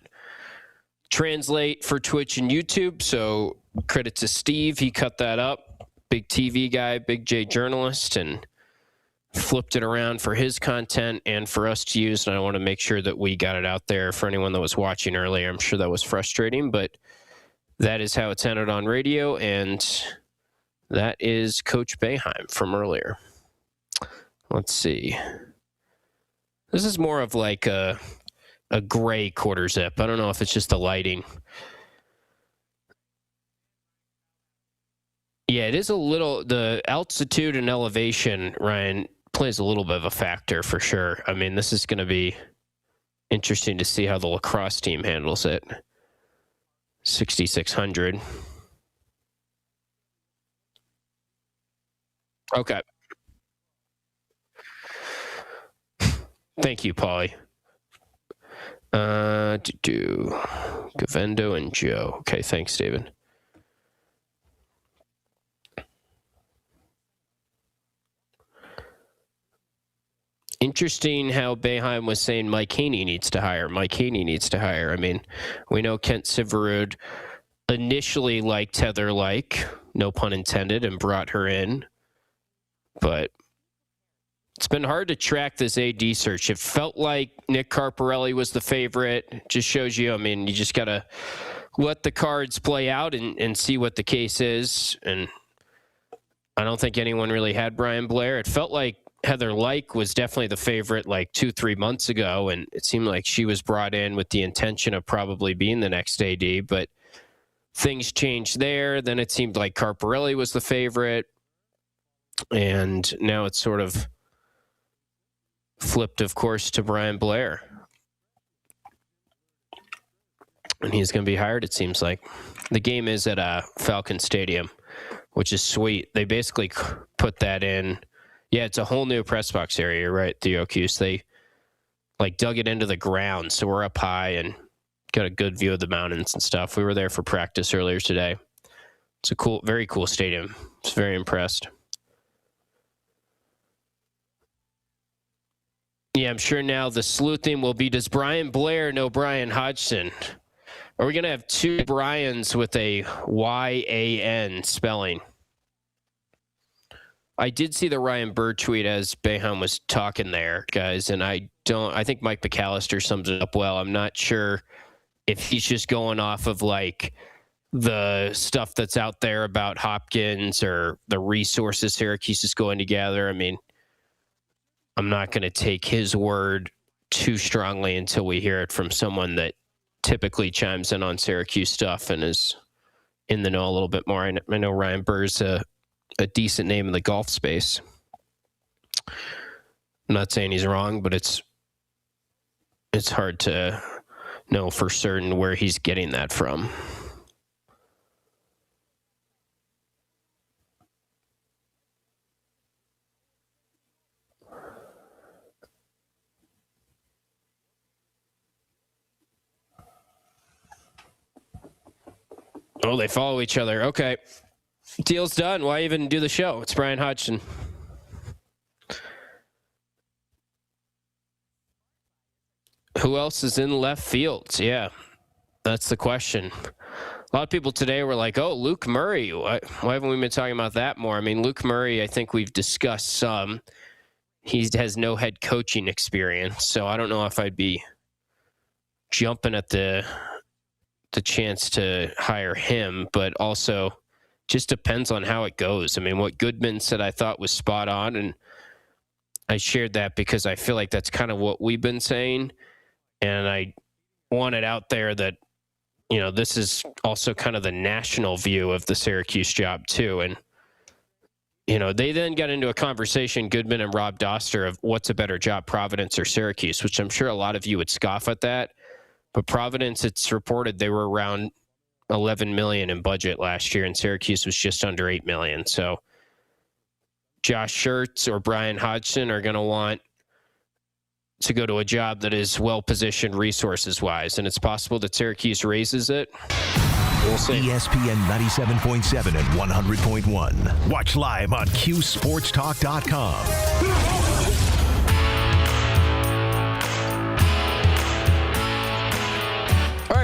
S2: translate for Twitch and YouTube, so credit to Steve. He cut that up. Big TV guy, big J journalist, and flipped it around for his content and for us to use, and I want to make sure that we got it out there for anyone that was watching earlier. I'm sure that was frustrating, but that is how it sounded on radio, and that is Coach Boeheim from earlier. Let's see. This is more of like a gray quarter zip. I don't know if it's just the lighting. Yeah, it is a little, the altitude and elevation, Ryan, plays a little bit of a factor for sure. I mean, this is going to be interesting to see how the lacrosse team handles it. 6,600. Okay. Thank you, Paulie. Gavendo and Joe. Okay, thanks, David. Interesting how Boeheim was saying Mike Haney needs to hire. I mean, we know Kent Syverud initially liked Heather Lyke, no pun intended, and brought her in. But it's been hard to track this AD search. It felt like Nick Carparelli was the favorite. It just shows you, I mean, you just got to let the cards play out and see what the case is. And I don't think anyone really had Brian Blair. It felt like Heather Lyke was definitely the favorite like 2-3 months ago, and it seemed like she was brought in with the intention of probably being the next AD, but things changed there. Then it seemed like Carparelli was the favorite, and now it's sort of flipped, of course, to Brian Blair. And he's going to be hired, it seems like. The game is at Falcon Stadium, which is sweet. They basically put that in. Yeah, it's a whole new press box area, right, Theo Cuse. They like dug it into the ground, so we're up high and got a good view of the mountains and stuff. We were there for practice earlier today. It's a cool, very cool stadium. I was very impressed. Yeah, I'm sure now the sleuthing will be, does Brian Blair know Brian Hodgson? Are we going to have two Brians with a Y-A-N spelling? I did see the Ryan Bird tweet as Boeheim was talking there, guys, and I think Mike McAllister sums it up well. I'm not sure if he's just going off of like the stuff that's out there about Hopkins or the resources Syracuse is going to gather. I mean, I'm not going to take his word too strongly until we hear it from someone that typically chimes in on Syracuse stuff and is in the know a little bit more. I know Ryan Bird's a decent name in the golf space. I'm not saying he's wrong, but it's hard to know for certain where he's getting that from. Oh, they follow each other. Okay. Deal's done. Why even do the show? It's Brian Hodgson. Who else is in left field? Yeah, that's the question. A lot of people today were like, oh, Luke Murray. Why haven't we been talking about that more? I mean, Luke Murray, I think we've discussed some. He has no head coaching experience, so I don't know if I'd be jumping at the chance to hire him, but also just depends on how it goes. I mean, what Goodman said I thought was spot on, and I shared that because I feel like that's kind of what we've been saying, and I want it out there that, you know, this is also kind of the national view of the Syracuse job too, and They then got into a conversation, Goodman and Rob Doster, of what's a better job, Providence or Syracuse, which I'm sure a lot of you would scoff at that. But Providence, it's reported they were around $11 million in budget last year, and Syracuse was just under $8 million. So Josh Schertz or Brian Hodgson are going to want to go to a job that is well-positioned resources-wise, and it's possible that Syracuse raises it. We'll see.
S4: ESPN 97.7 and 100.1. Watch live on QSportsTalk.com.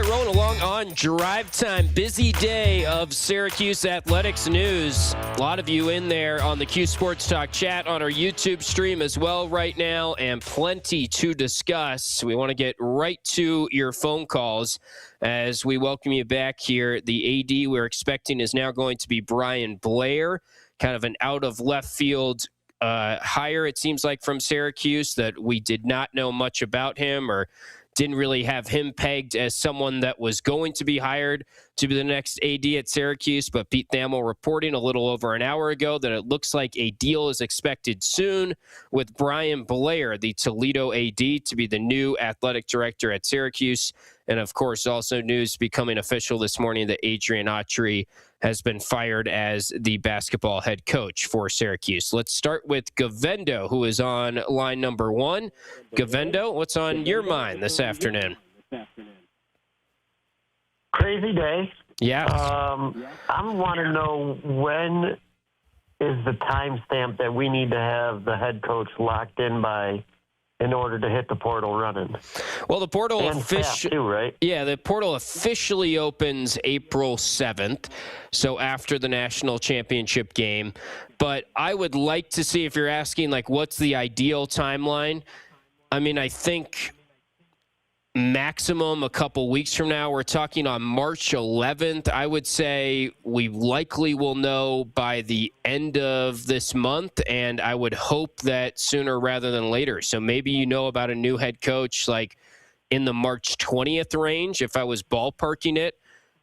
S2: Rolling along on Drive Time. Busy day of Syracuse athletics news. A lot of you in there on the Q Sports Talk chat on our YouTube stream as well right now, and plenty to discuss. We want to get right to your phone calls as we welcome you back here. The AD we're expecting is now going to be Brian Blair, kind of an out of left field hire, it seems like, from Syracuse, that we did not know much about him or didn't really have him pegged as someone that was going to be hired to be the next AD at Syracuse. But Pete Thamel reporting a little over an hour ago that it looks like a deal is expected soon with Brian Blair, the Toledo AD, to be the new athletic director at Syracuse. And, of course, also news becoming official this morning that Adrian Autry has been fired as the basketball head coach for Syracuse. Let's start with Gavendo, who is on line number one. Gavendo, what's on your mind this afternoon?
S9: Crazy day.
S2: Yeah.
S9: I want to know, when is the timestamp that we need to have the head coach locked in by in order to hit the portal running?
S2: Well, the portal
S9: right?
S2: Yeah, the portal officially opens April 7th, so after the national championship game. But I would like to see, if you're asking, like, what's the ideal timeline? I mean, I think maximum a couple weeks from now. We're talking on March 11th. I would say we likely will know by the end of this month, and I would hope that sooner rather than later. So maybe you know about a new head coach like in the March 20th range, if I was ballparking it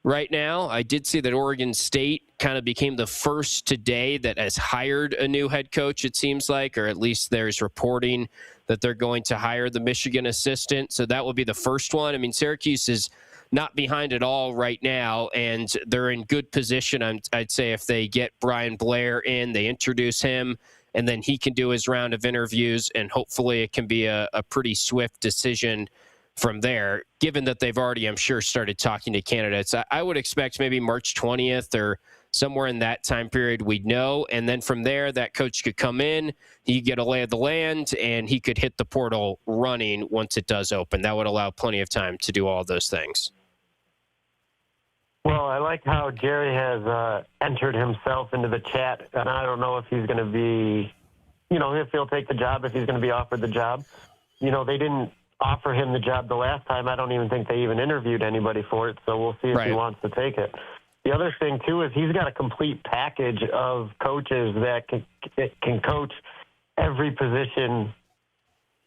S2: right now. I did see that Oregon State kind of became the first today that has hired a new head coach, it seems like, or at least there's reporting that they're going to hire the Michigan assistant. So that will be the first one. I mean, Syracuse is not behind at all right now, and they're in good position, I'd say, if they get Brian Blair in, they introduce him, and then he can do his round of interviews, and hopefully it can be a pretty swift decision from there, given that they've already, I'm sure, started talking to candidates. I would expect maybe March 20th or somewhere in that time period we'd know. And then from there, that coach could come in, he could get a lay of the land, and he could hit the portal running once it does open. That would allow plenty of time to do all those things.
S9: Well, I like how Jerry has entered himself into the chat, and I don't know if he's going to be, if he'll take the job, if he's going to be offered the job. They didn't offer him the job the last time. I don't even think they even interviewed anybody for it, so we'll see if he wants to take it. The other thing, too, is he's got a complete package of coaches that can coach every position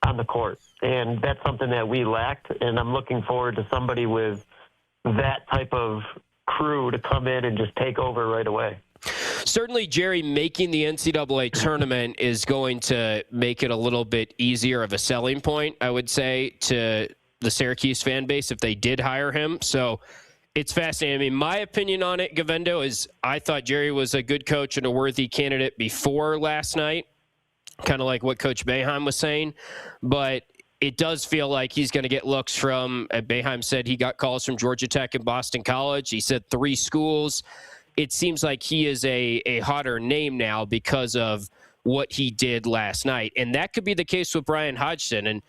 S9: on the court, and that's something that we lacked, and I'm looking forward to somebody with that type of crew to come in and just take over right away.
S2: Certainly, Jerry, making the NCAA tournament is going to make it a little bit easier of a selling point, I would say, to the Syracuse fan base if they did hire him. So it's fascinating. I mean, my opinion on it, Gavendo, is I thought Jerry was a good coach and a worthy candidate before last night, kind of like what Coach Boeheim was saying. But it does feel like he's going to get looks from, Boeheim said he got calls from Georgia Tech and Boston College. He said 3 schools. It seems like he is a hotter name now because of what he did last night. And that could be the case with Brian Hodgson. And,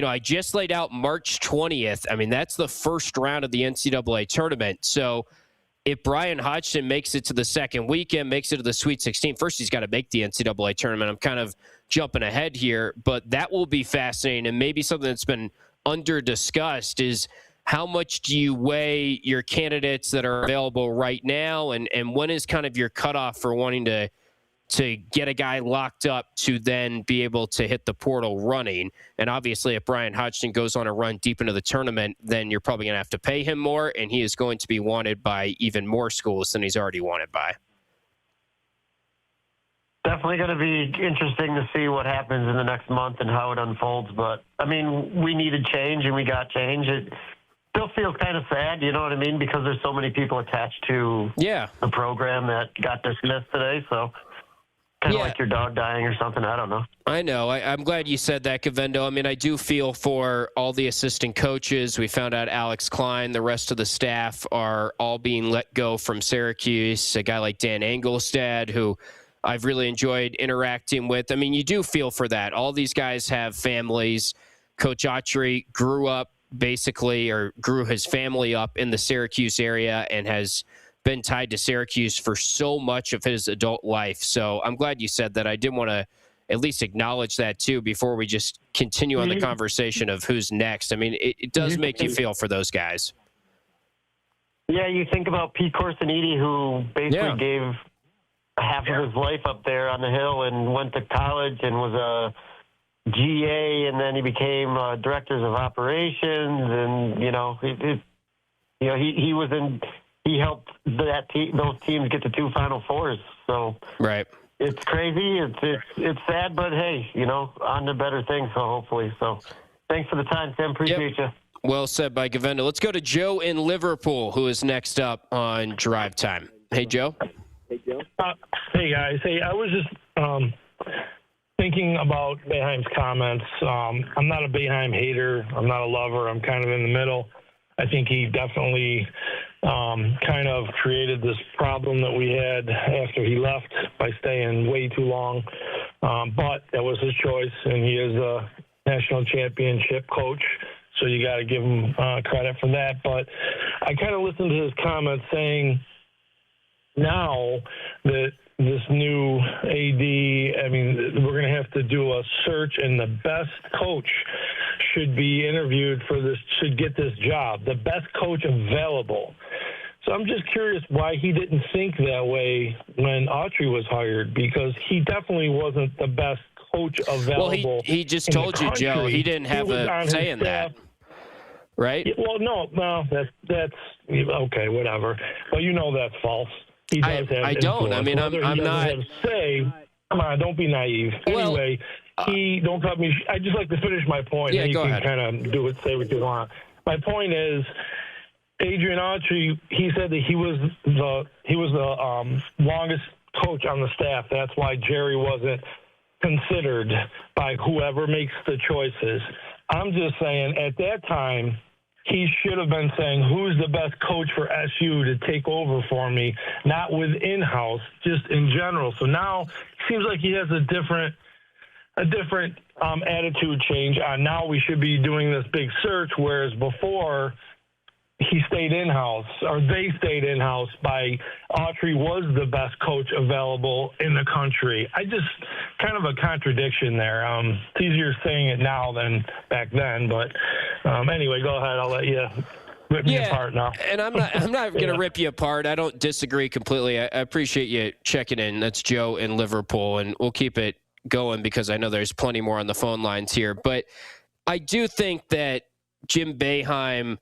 S2: I just laid out March 20th. I mean, that's the first round of the NCAA tournament. So if Brian Hodgson makes it to the second weekend, makes it to the Sweet 16, first he's got to make the NCAA tournament. I'm kind of jumping ahead here, but that will be fascinating. And maybe something that's been under-discussed is how much do you weigh your candidates that are available right now, and when is kind of your cutoff for wanting to get a guy locked up to then be able to hit the portal running? And obviously, if Brian Hodgson goes on a run deep into the tournament, then you're probably going to have to pay him more, and he is going to be wanted by even more schools than he's already wanted by.
S9: definitely going to be interesting to see what happens in the next month and how it unfolds. But, I mean, we needed change, and we got change. It still feels kind of sad, you know what I mean, because there's so many people attached to the program that got dismissed today. So kind of like your dog dying or something. I don't know.
S2: I know. I'm glad you said that, Govendo. I mean, I do feel for all the assistant coaches. We found out Alex Klein, the rest of the staff are all being let go from Syracuse. A guy like Dan Engelstad, who I've really enjoyed interacting with. I mean, you do feel for that. All these guys have families. Coach Autry grew up basically, or grew his family up in the Syracuse area and has been tied to Syracuse for so much of his adult life. So I'm glad you said that. I did want to at least acknowledge that too before we just continue on the conversation of who's next. I mean, it does make you feel for those guys.
S9: Yeah, you think about Pete Corsiniti, who basically gave half of his life up there on the Hill and went to college and was a GA, and then he became directors of operations, and he helped those teams get to 2 Final Fours. So it's crazy. It's sad, but hey, on to better things. So hopefully. So thanks for the time, Tim. Appreciate you.
S2: Well said by Govendo. Let's go to Joe in Liverpool, who is next up on Drive Time. Hey, Joe.
S10: Hey, guys. Hey, I was just thinking about Boeheim's comments. I'm not a Boeheim hater. I'm not a lover. I'm kind of in the middle. I think he definitely kind of created this problem that we had after he left by staying way too long. But that was his choice, and he is a national championship coach, so you got to give him credit for that. But I kind of listened to his comments saying now that this new AD, I mean, we're going to have to do a search, and the best coach should be interviewed for this, should get this job, the best coach available. So I'm just curious why he didn't think that way when Autry was hired, because he definitely wasn't the best coach available.
S2: Well, he just told you, Joe, he didn't have a say in that, right?
S10: Yeah, well, no, that's okay, whatever. But that's false. He does have
S2: I don't. I mean, I'm not.
S10: Say, come on, don't be naive.
S2: Well,
S10: anyway, don't cut me. I just like to finish my point.
S2: Yeah,
S10: and
S2: go ahead.
S10: You can kind of do it, say what you want. My point is, Adrian Autry, he said that he was the longest coach on the staff. That's why Jerry wasn't considered by whoever makes the choices. I'm just saying, at that time, he should have been saying, who's the best coach for SU to take over for me, not with in-house, just in general. So now it seems like he has a different attitude change on now we should be doing this big search, whereas before he stayed in-house, or they stayed in-house by Autry was the best coach available in the country. I just kind of a contradiction there. It's easier saying it now than back then, but anyway, go ahead. I'll let you rip me apart now.
S2: And I'm not going to rip you apart. I don't disagree completely. I appreciate you checking in. That's Joe in Liverpool, and we'll keep it going because I know there's plenty more on the phone lines here. But I do think that Jim Boeheim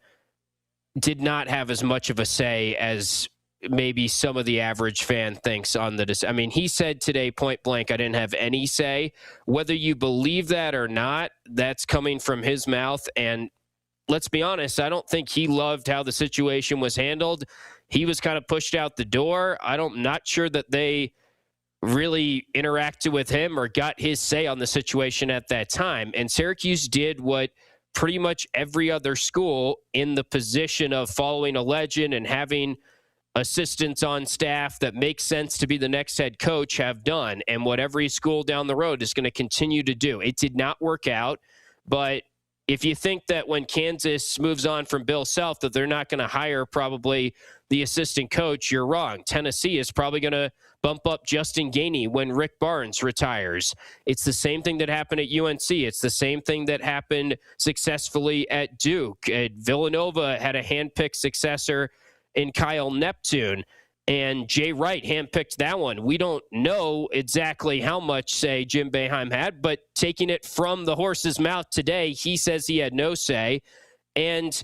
S2: did not have as much of a say as maybe some of the average fan thinks on the. I mean, he said today, point blank, I didn't have any say. Whether you believe that or not, that's coming from his mouth. And let's be honest, I don't think he loved how the situation was handled. He was kind of pushed out the door. I'm not sure that they really interacted with him or got his say on the situation at that time. And Syracuse did what pretty much every other school in the position of following a legend and having assistants on staff that make sense to be the next head coach have done, and what every school down the road is going to continue to do. It did not work out, but if you think that when Kansas moves on from Bill Self that they're not going to hire probably the assistant coach, you're wrong. Tennessee is probably going to bump up Justin Gainey when Rick Barnes retires. It's the same thing that happened at UNC. It's the same thing that happened successfully at Duke. Villanova had a handpicked successor in Kyle Neptune, and Jay Wright handpicked that one. We don't know exactly how much say Jim Boeheim had, but taking it from the horse's mouth today, he says he had no say. And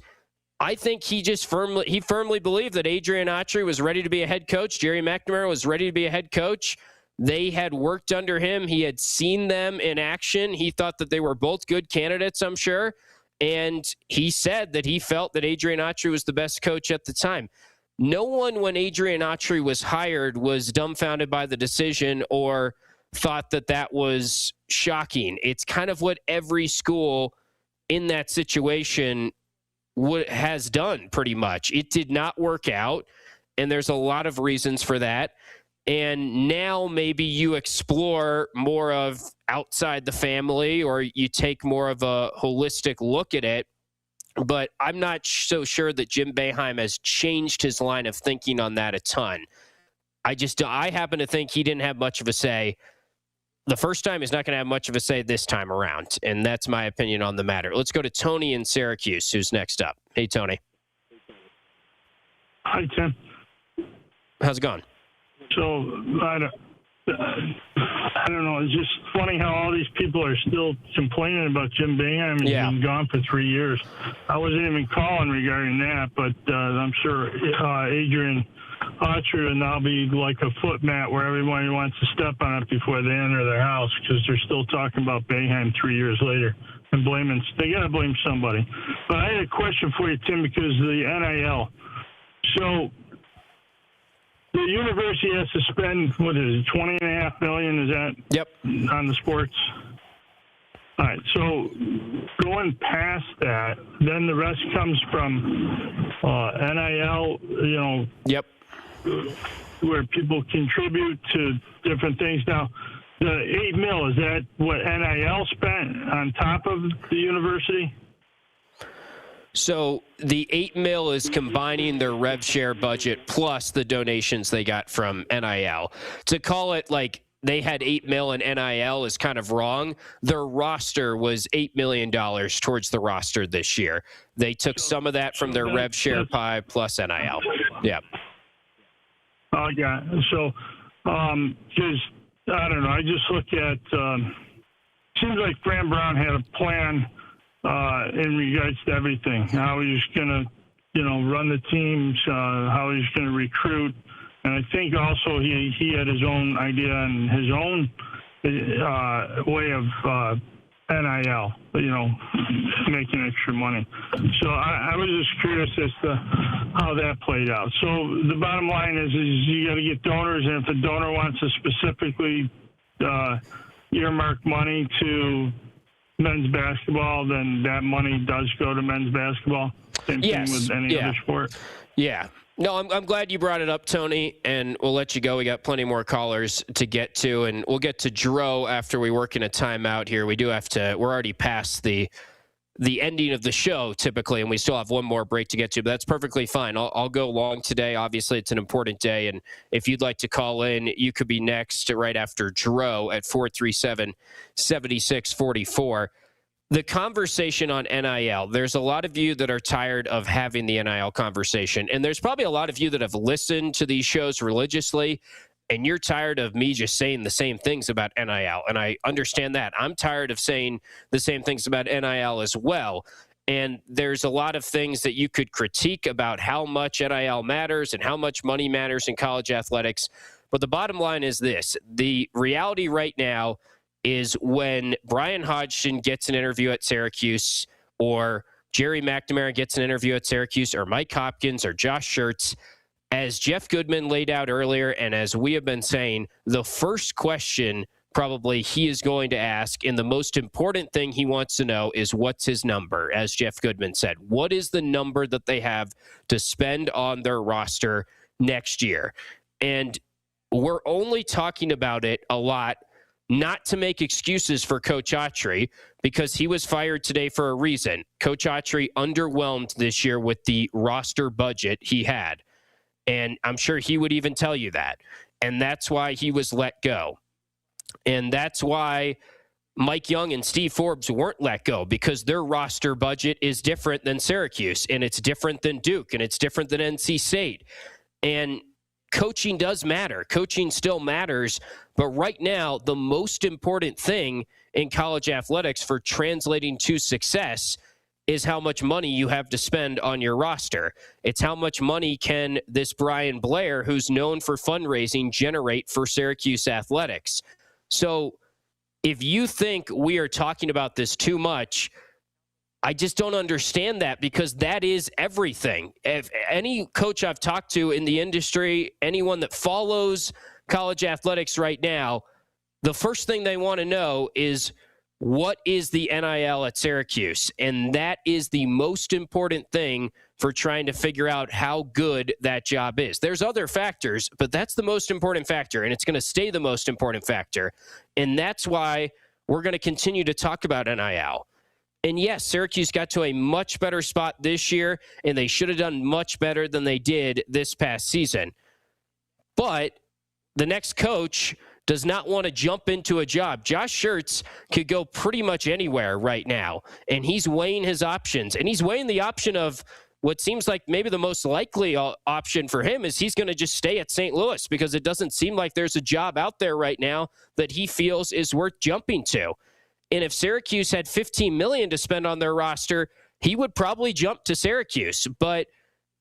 S2: I think he firmly believed that Adrian Autry was ready to be a head coach. Jerry McNamara was ready to be a head coach. They had worked under him. He had seen them in action. He thought that they were both good candidates, I'm sure. And he said that he felt that Adrian Autry was the best coach at the time. No one, when Adrian Autry was hired, was dumbfounded by the decision or thought that that was shocking. It's kind of what every school in that situation has done, pretty much. It did not work out, and there's a lot of reasons for that. And now maybe you explore more of outside the family, or you take more of a holistic look at it. But I'm not so sure that Jim Boeheim has changed his line of thinking on that a ton. I happen to think he didn't have much of a say the first time. He's not going to have much of a say this time around. And that's my opinion on the matter. Let's go to Tony in Syracuse, who's next up. Hey, Tony.
S10: Hi, Tim.
S2: How's it going?
S10: So, I don't know. It's just funny how all these people are still complaining about Jim Boeheim. He's been gone for 3 years. I wasn't even calling regarding that, but I'm sure Adrian Autry will now be like a foot mat where everybody wants to step on it before they enter their house, because they're still talking about Boeheim 3 years later and blaming. They got to blame somebody. But I had a question for you, Tim, because of the NIL. So the university has to spend, what is it, $20.5 million? Is that on the sports? All right. So going past that, then the rest comes from NIL. Where people contribute to different things. Now, the $8 million, is that what NIL spent on top of the university?
S2: So the $8 million is combining their rev share budget plus the donations they got from NIL. To call it like they had $8 million in NIL is kind of wrong. Their roster was $8 million towards the roster this year. They took some of that from their rev share pie plus NIL. Yeah.
S10: Yeah. So, because I don't know, I just look at. Seems like Fran Brown had a plan in regards to everything. How he was going to, run the teams, how he was going to recruit, and I think also he had his own idea and his own way of NIL, making extra money. So I was just curious as to how that played out. So the bottom line is you got to get donors, and if the donor wants to specifically earmark money to men's basketball, then that money does go to men's basketball. Same thing with any other sport.
S2: Yeah. No, I'm glad you brought it up, Tony, and we'll let you go. We got plenty more callers to get to, and we'll get to Dro after we work in a timeout here. We do have to. We're already past the ending of the show typically, and we still have one more break to get to, but that's perfectly fine. I'll go long today. Obviously, it's an important day, and if you'd like to call in, you could be next right after Dro at 437-7644. The conversation on NIL, there's a lot of you that are tired of having the NIL conversation, and there's probably a lot of you that have listened to these shows religiously, and you're tired of me just saying the same things about NIL, and I understand that. I'm tired of saying the same things about NIL as well, and there's a lot of things that you could critique about how much NIL matters and how much money matters in college athletics, but the bottom line is this. The reality right now is when Brian Hodgson gets an interview at Syracuse, or Jerry McNamara gets an interview at Syracuse, or Mike Hopkins or Josh Schertz, as Jeff Goodman laid out earlier, and as we have been saying, the first question probably he is going to ask, and the most important thing he wants to know is what's his number, as Jeff Goodman said. What is the number that they have to spend on their roster next year? And we're only talking about it a lot not to make excuses for Coach Autry, because he was fired today for a reason. Coach Autry underwhelmed this year with the roster budget he had. And I'm sure he would even tell you that. And that's why he was let go. And that's why Mike Young and Steve Forbes weren't let go, because their roster budget is different than Syracuse, and it's different than Duke, and it's different than NC State. And coaching does matter. Coaching still matters. But right now, the most important thing in college athletics for translating to success is how much money you have to spend on your roster. It's how much money can this Brian Blair, who's known for fundraising, generate for Syracuse athletics. So if you think we are talking about this too much, I just don't understand that, because that is everything. If any coach I've talked to in the industry, anyone that follows college athletics right now, the first thing they want to know is, what is the NIL at Syracuse? And that is the most important thing for trying to figure out how good that job is. There's other factors, but that's the most important factor, and it's going to stay the most important factor. And that's why we're going to continue to talk about NIL. And yes, Syracuse got to a much better spot this year, and they should have done much better than they did this past season. But the next coach does not want to jump into a job. Josh Schertz could go pretty much anywhere right now, and he's weighing his options. And he's weighing the option of what seems like maybe the most likely option for him is he's going to just stay at St. Louis, because it doesn't seem like there's a job out there right now that he feels is worth jumping to. And if Syracuse had $15 million to spend on their roster, he would probably jump to Syracuse. But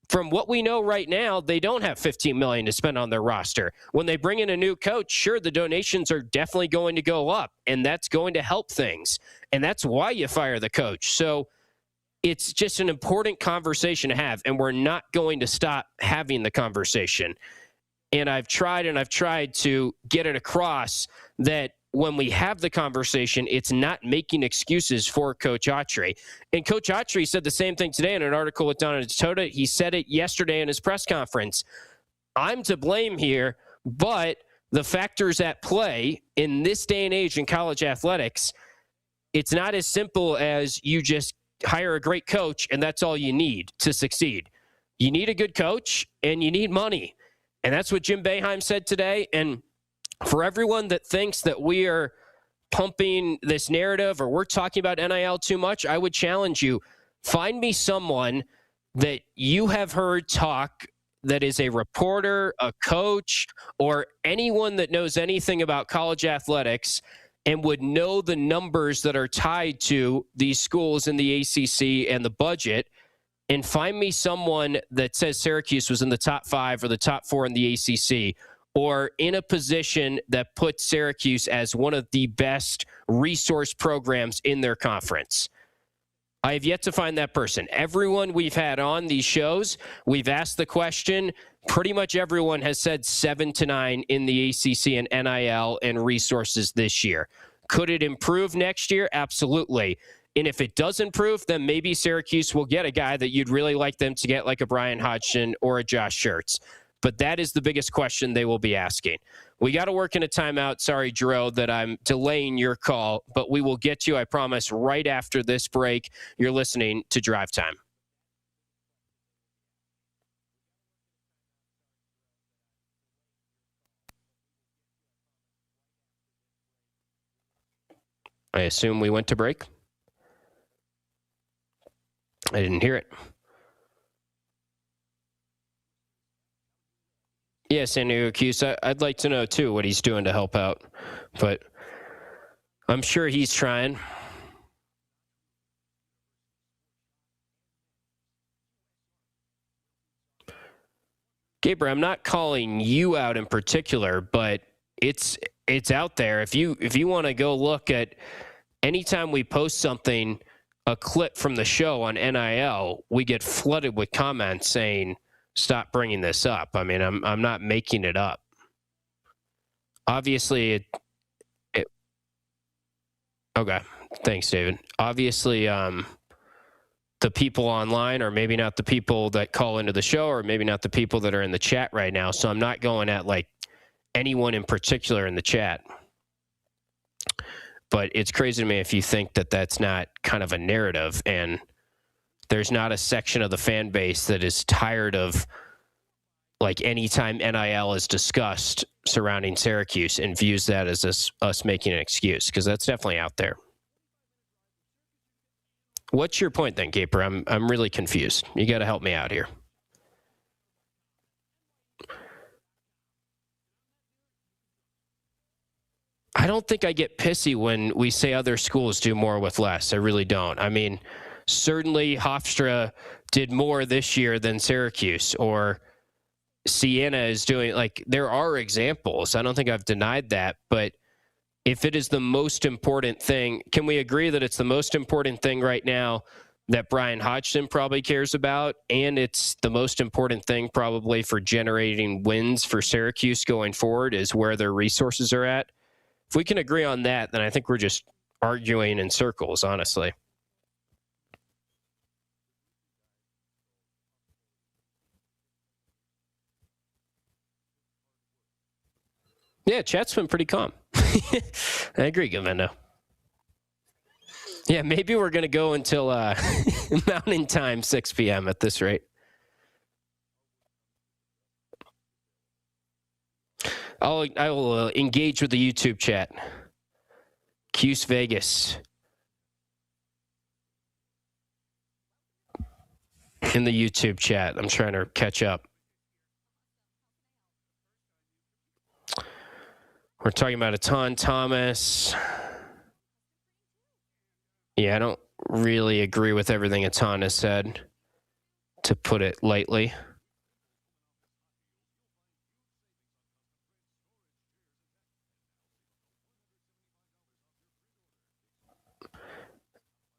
S2: from what we know right now, they don't have $15 million to spend on their roster. When they bring in a new coach, sure, the donations are definitely going to go up, and that's going to help things. And that's why you fire the coach. So it's just an important conversation to have, and we're not going to stop having the conversation. And I've tried to get it across that when we have the conversation, it's not making excuses for Coach Autry. And Coach Autry said the same thing today in an article with Donna Tota. He said it yesterday in his press conference. I'm to blame here, but the factors at play in this day and age in college athletics, it's not as simple as you just hire a great coach and that's all you need to succeed. You need a good coach and you need money. And that's what Jim Boeheim said today. And for everyone that thinks that we are pumping this narrative or we're talking about NIL too much, I would challenge you. Find me someone that you have heard talk that is a reporter, a coach, or anyone that knows anything about college athletics and would know the numbers that are tied to these schools in the ACC and the budget, and find me someone that says Syracuse was in the top 5 or the top 4 in the ACC, or in a position that puts Syracuse as one of the best resource programs in their conference. I have yet to find that person. Everyone we've had on these shows, we've asked the question. Pretty much everyone has said 7 to 9 in the ACC and NIL and resources this year. Could it improve next year? Absolutely. And if it does improve, then maybe Syracuse will get a guy that you'd really like them to get, like a Brian Hodgson or a Josh Schertz. But that is the biggest question they will be asking. We got to work in a timeout. Sorry, Drew, that I'm delaying your call, but we will get you, I promise, right after this break. You're listening to Drive Time. I assume we went to break. I didn't hear it. Yes, San Diego Cuse. I'd like to know, too, what he's doing to help out. But I'm sure he's trying. Gabriel, I'm not calling you out in particular, but it's out there. If you want to go look at anytime we post something, a clip from the show on NIL, we get flooded with comments saying, stop bringing this up. I mean, I'm not making it up. Obviously, okay. Thanks, David. Obviously, the people online are maybe not the people that call into the show, or maybe not the people that are in the chat right now. So I'm not going at like anyone in particular in the chat. But it's crazy to me if you think that that's not kind of a narrative, and there's not a section of the fan base that is tired of, like, anytime NIL is discussed surrounding Syracuse and views that as us making an excuse, because that's definitely out there. What's your point then, Gaper? I'm really confused. You got to help me out here. I don't think I get pissy when we say other schools do more with less. I really don't. I mean, certainly Hofstra did more this year than Syracuse, or Siena is doing. Like, there are examples. I don't think I've denied that, but if it is the most important thing, can we agree that it's the most important thing right now that Brian Hodgson probably cares about, and it's the most important thing probably for generating wins for Syracuse going forward is where their resources are at? If we can agree on that, then I think we're just arguing in circles, honestly. Yeah, chat's been pretty calm. I agree, Govindo. Yeah, maybe we're going to go until Mountain Time, 6 p.m. at this rate. I will engage with the YouTube chat. Cuse Vegas. In the YouTube chat. I'm trying to catch up. We're talking about Etan Thomas. Yeah, I don't really agree with everything Etan has said, to put it lightly.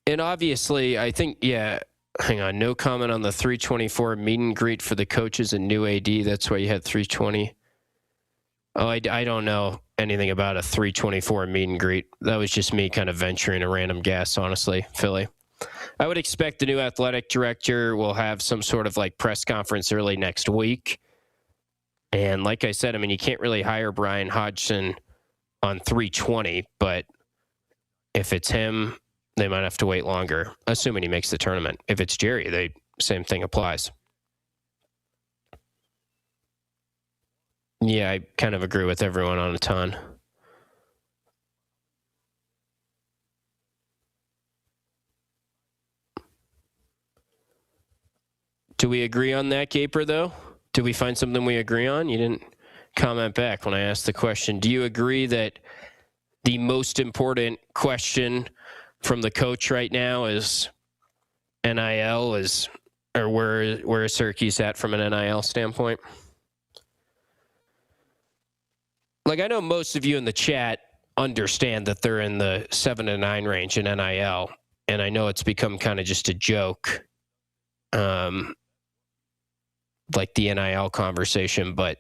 S2: And obviously, I think, yeah, hang on, no comment on the 324 meet and greet for the coaches and new AD. That's why you had 320. Oh, I don't know anything about a 324 meet and greet. That was just me kind of venturing a random guess, honestly, Philly. I would expect the new athletic director will have some sort of like press conference early next week. And like I said, I mean, you can't really hire Brian Hodgson on 320, but if it's him, they might have to wait longer, assuming he makes the tournament. If it's Jerry, same thing applies. Yeah, I kind of agree with everyone on a ton. Do we agree on that, Gaper, though? Did we find something we agree on? You didn't comment back when I asked the question. Do you agree that the most important question from the coach right now is NIL, or where is Syracuse at from an NIL standpoint? Like, I know most of you in the chat understand that they're in the 7 to 9 range in NIL, and I know it's become kind of just a joke, like the NIL conversation, but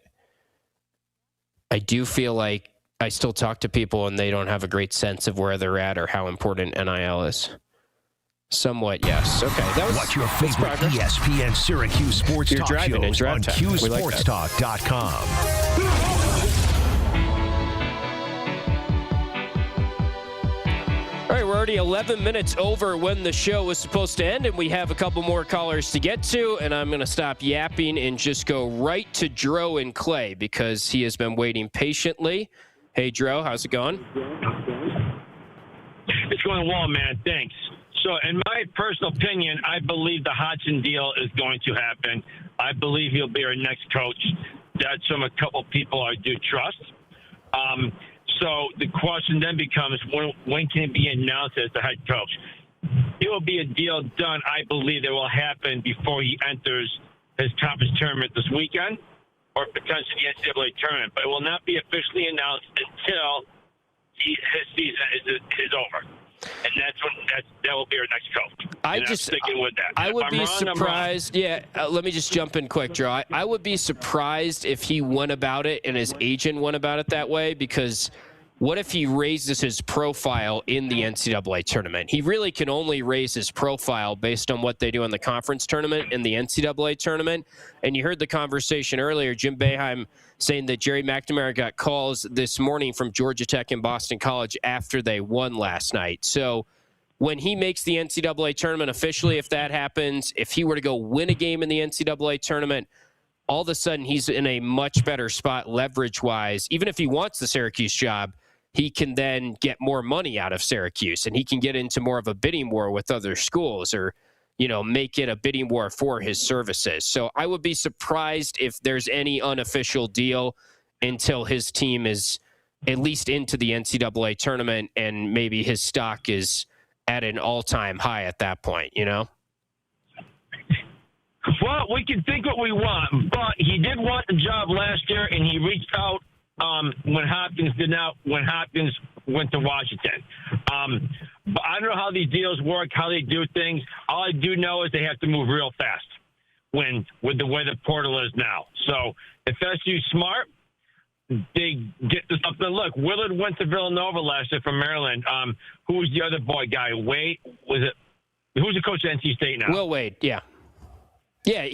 S2: I do feel like I still talk to people and they don't have a great sense of where they're at or how important NIL is. Somewhat, yes. Okay, that was.
S4: Watch your favorite ESPN Syracuse sports talk shows on QSportsTalk.com.
S2: All right, we're already 11 minutes over when the show was supposed to end, and we have a couple more callers to get to, and I'm going to stop yapping and just go right to Dro and Clay because he has been waiting patiently. Hey, Dro, how's it going?
S11: It's going well, man. Thanks. So, in my personal opinion, I believe the Hodgson deal is going to happen. I believe he'll be our next coach. That's from a couple people I do trust. So the question then becomes, when can he be announced as the head coach? It will be a deal done, I believe, that will happen before he enters his conference tournament this weekend or potentially the NCAA tournament. But it will not be officially announced until his season is over. And that will be our next coach. I'm sticking with that.
S2: I would be surprised. Yeah, let me just jump in quick, Joe. I would be surprised if he went about it and his agent went about it that way, because what if he raises his profile in the NCAA tournament? He really can only raise his profile based on what they do in the conference tournament and the NCAA tournament. And you heard the conversation earlier, Jim Boeheim saying that Jerry McNamara got calls this morning from Georgia Tech and Boston College after they won last night. So when he makes the NCAA tournament officially, if that happens, if he were to go win a game in the NCAA tournament, all of a sudden he's in a much better spot leverage-wise. Even if he wants the Syracuse job, he can then get more money out of Syracuse, and he can get into more of a bidding war with other schools, or, you know, make it a bidding war for his services. So I would be surprised if there's any unofficial deal until his team is at least into the NCAA tournament and maybe his stock is at an all-time high at that point, you know?
S11: Well, we can think what we want, but he did want the job last year, and he reached out when Hopkins went to Washington. But I don't know how these deals work, how they do things. All I do know is they have to move real fast with the way the portal is now. So if SU's smart, they get to something. Look, Willard went to Villanova last year from Maryland. Who was the other boy guy? Wade? Who's the coach at NC State now?
S2: Will Wade, yeah. Yeah,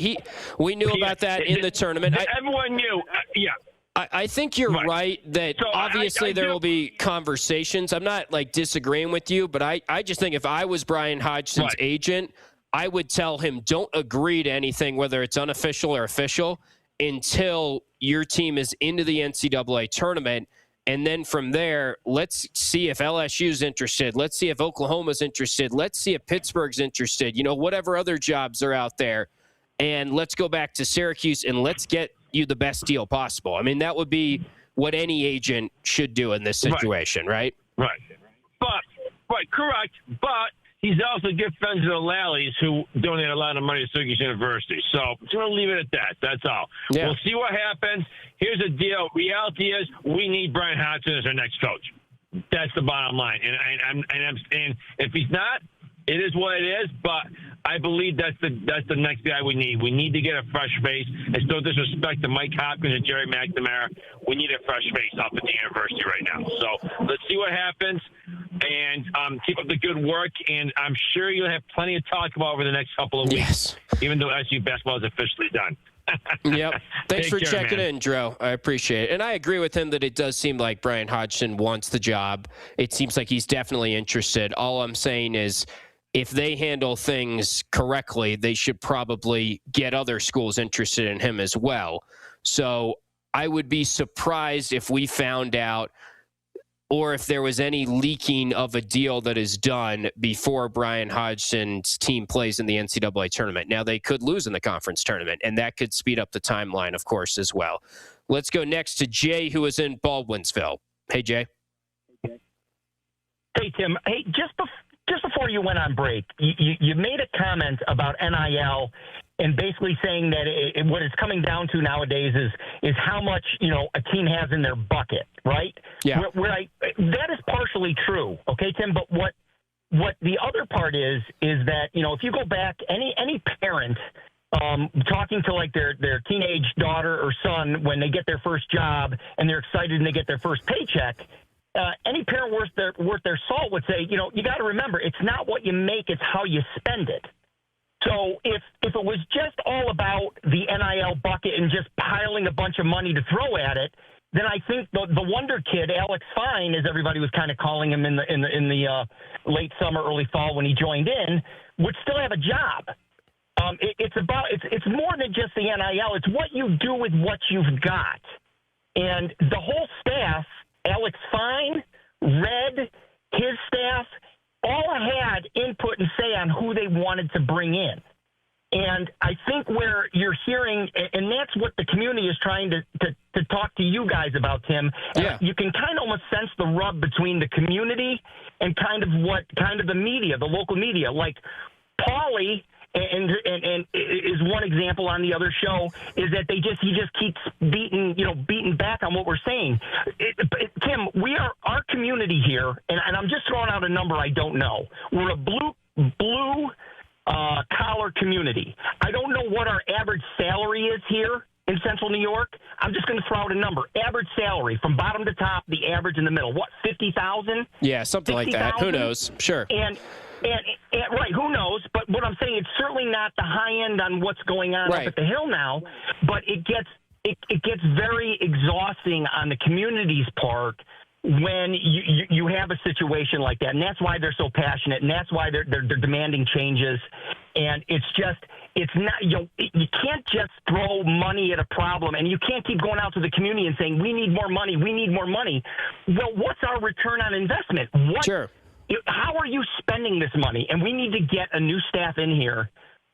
S2: we knew about that in the tournament.
S11: Everyone knew, yeah.
S2: I think you're right that so obviously there will be conversations. I'm not disagreeing with you, but I just think if I was Brian Hodgson's agent, I would tell him don't agree to anything, whether it's unofficial or official, until your team is into the NCAA tournament. And then from there, let's see if LSU's interested. Let's see if Oklahoma's interested. Let's see if Pittsburgh's interested. Whatever other jobs are out there. And let's go back to Syracuse and let's get you the best deal possible. I mean, that would be what any agent should do in this situation, right?
S11: Right. Correct. But he's also good friends with the Lallies, who donate a lot of money to Syracuse University. So I'm going to leave it at that. That's all. Yeah. We'll see what happens. Here's the deal. Reality is we need Brian Hodgson as our next coach. That's the bottom line. And if he's not, it is what it is, but I believe that's the next guy we need. We need to get a fresh face. It's no disrespect to Mike Hopkins and Jerry McNamara. We need a fresh face up at the university right now. So let's see what happens, and keep up the good work. And I'm sure you'll have plenty to talk about over the next couple of weeks, even though SU basketball is officially done.
S2: Yep. Thanks for checking in, Dro. I appreciate it. And I agree with him that it does seem like Brian Hodgson wants the job. It seems like he's definitely interested. All I'm saying is, if they handle things correctly, they should probably get other schools interested in him as well. So I would be surprised if we found out or if there was any leaking of a deal that is done before Brian Hodgson's team plays in the NCAA tournament. Now, they could lose in the conference tournament, and that could speed up the timeline, of course, as well. Let's go next to Jay, who is in Baldwinsville. Hey, Jay.
S12: Hey, Tim. Hey, just before you went on break, you made a comment about NIL and basically saying that what it's coming down to nowadays is how much a team has in their bucket, right?
S2: Yeah.
S12: That is partially true, okay, Tim. But what the other part is that if you go back, any parent talking to their teenage daughter or son when they get their first job and they're excited and they get their first paycheck. Any parent worth their salt would say, you got to remember, it's not what you make, it's how you spend it. So if it was just all about the NIL bucket and just piling a bunch of money to throw at it, then I think the wonder kid, Alex Fine, as everybody was kind of calling him in the late summer, early fall when he joined in, would still have a job. It's more than just the NIL. It's what you do with what you've got. And the whole staff, Alex Fine, Red, his staff, all had input and say on who they wanted to bring in. And I think where you're hearing, and that's what the community is trying to talk to you guys about, Tim.
S2: Yeah.
S12: You can kind of almost sense the rub between the community and kind of the media, the local media. Like Paulie, and is one example on the other show, is that he just keeps beating back on what we're saying. Tim, our community here, and I'm just throwing out a number I don't know. We're a blue collar community. I don't know what our average salary is here in Central New York. I'm just going to throw out a number. Average salary from bottom to top, the average in the middle. What, 50,000?
S2: Yeah, something 60, like that. 000? Who knows? Sure.
S12: And right, who knows? But what I'm saying, it's certainly not the high end on what's going on up at the Hill now. But it gets very exhausting on the community's part when you have a situation like that, and that's why they're so passionate, and that's why they're demanding changes. And it's not you can't just throw money at a problem, and you can't keep going out to the community and saying we need more money. Well, what's our return on investment?
S2: Sure.
S12: How are you spending this money? And we need to get a new staff in here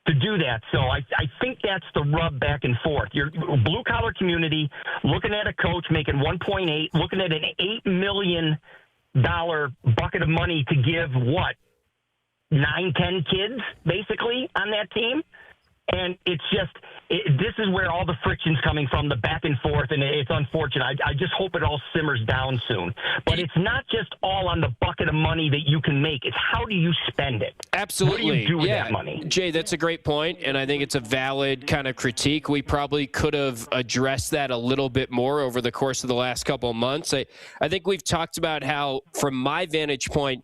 S12: to do that. So I think that's the rub back and forth. You're a blue-collar community looking at a coach making 1.8, looking at an $8 million bucket of money to give 9-10 kids basically on that team. And it's just this is where all the friction's coming from, the back and forth, and it's unfortunate. I just hope it all simmers down soon. But it's not just all on the bucket of money that you can make. It's how do you spend it?
S2: Absolutely.
S12: What do you do with that money?
S2: Jay, that's a great point, and I think it's a valid kind of critique. We probably could have addressed that a little bit more over the course of the last couple of months. I think we've talked about how, from my vantage point,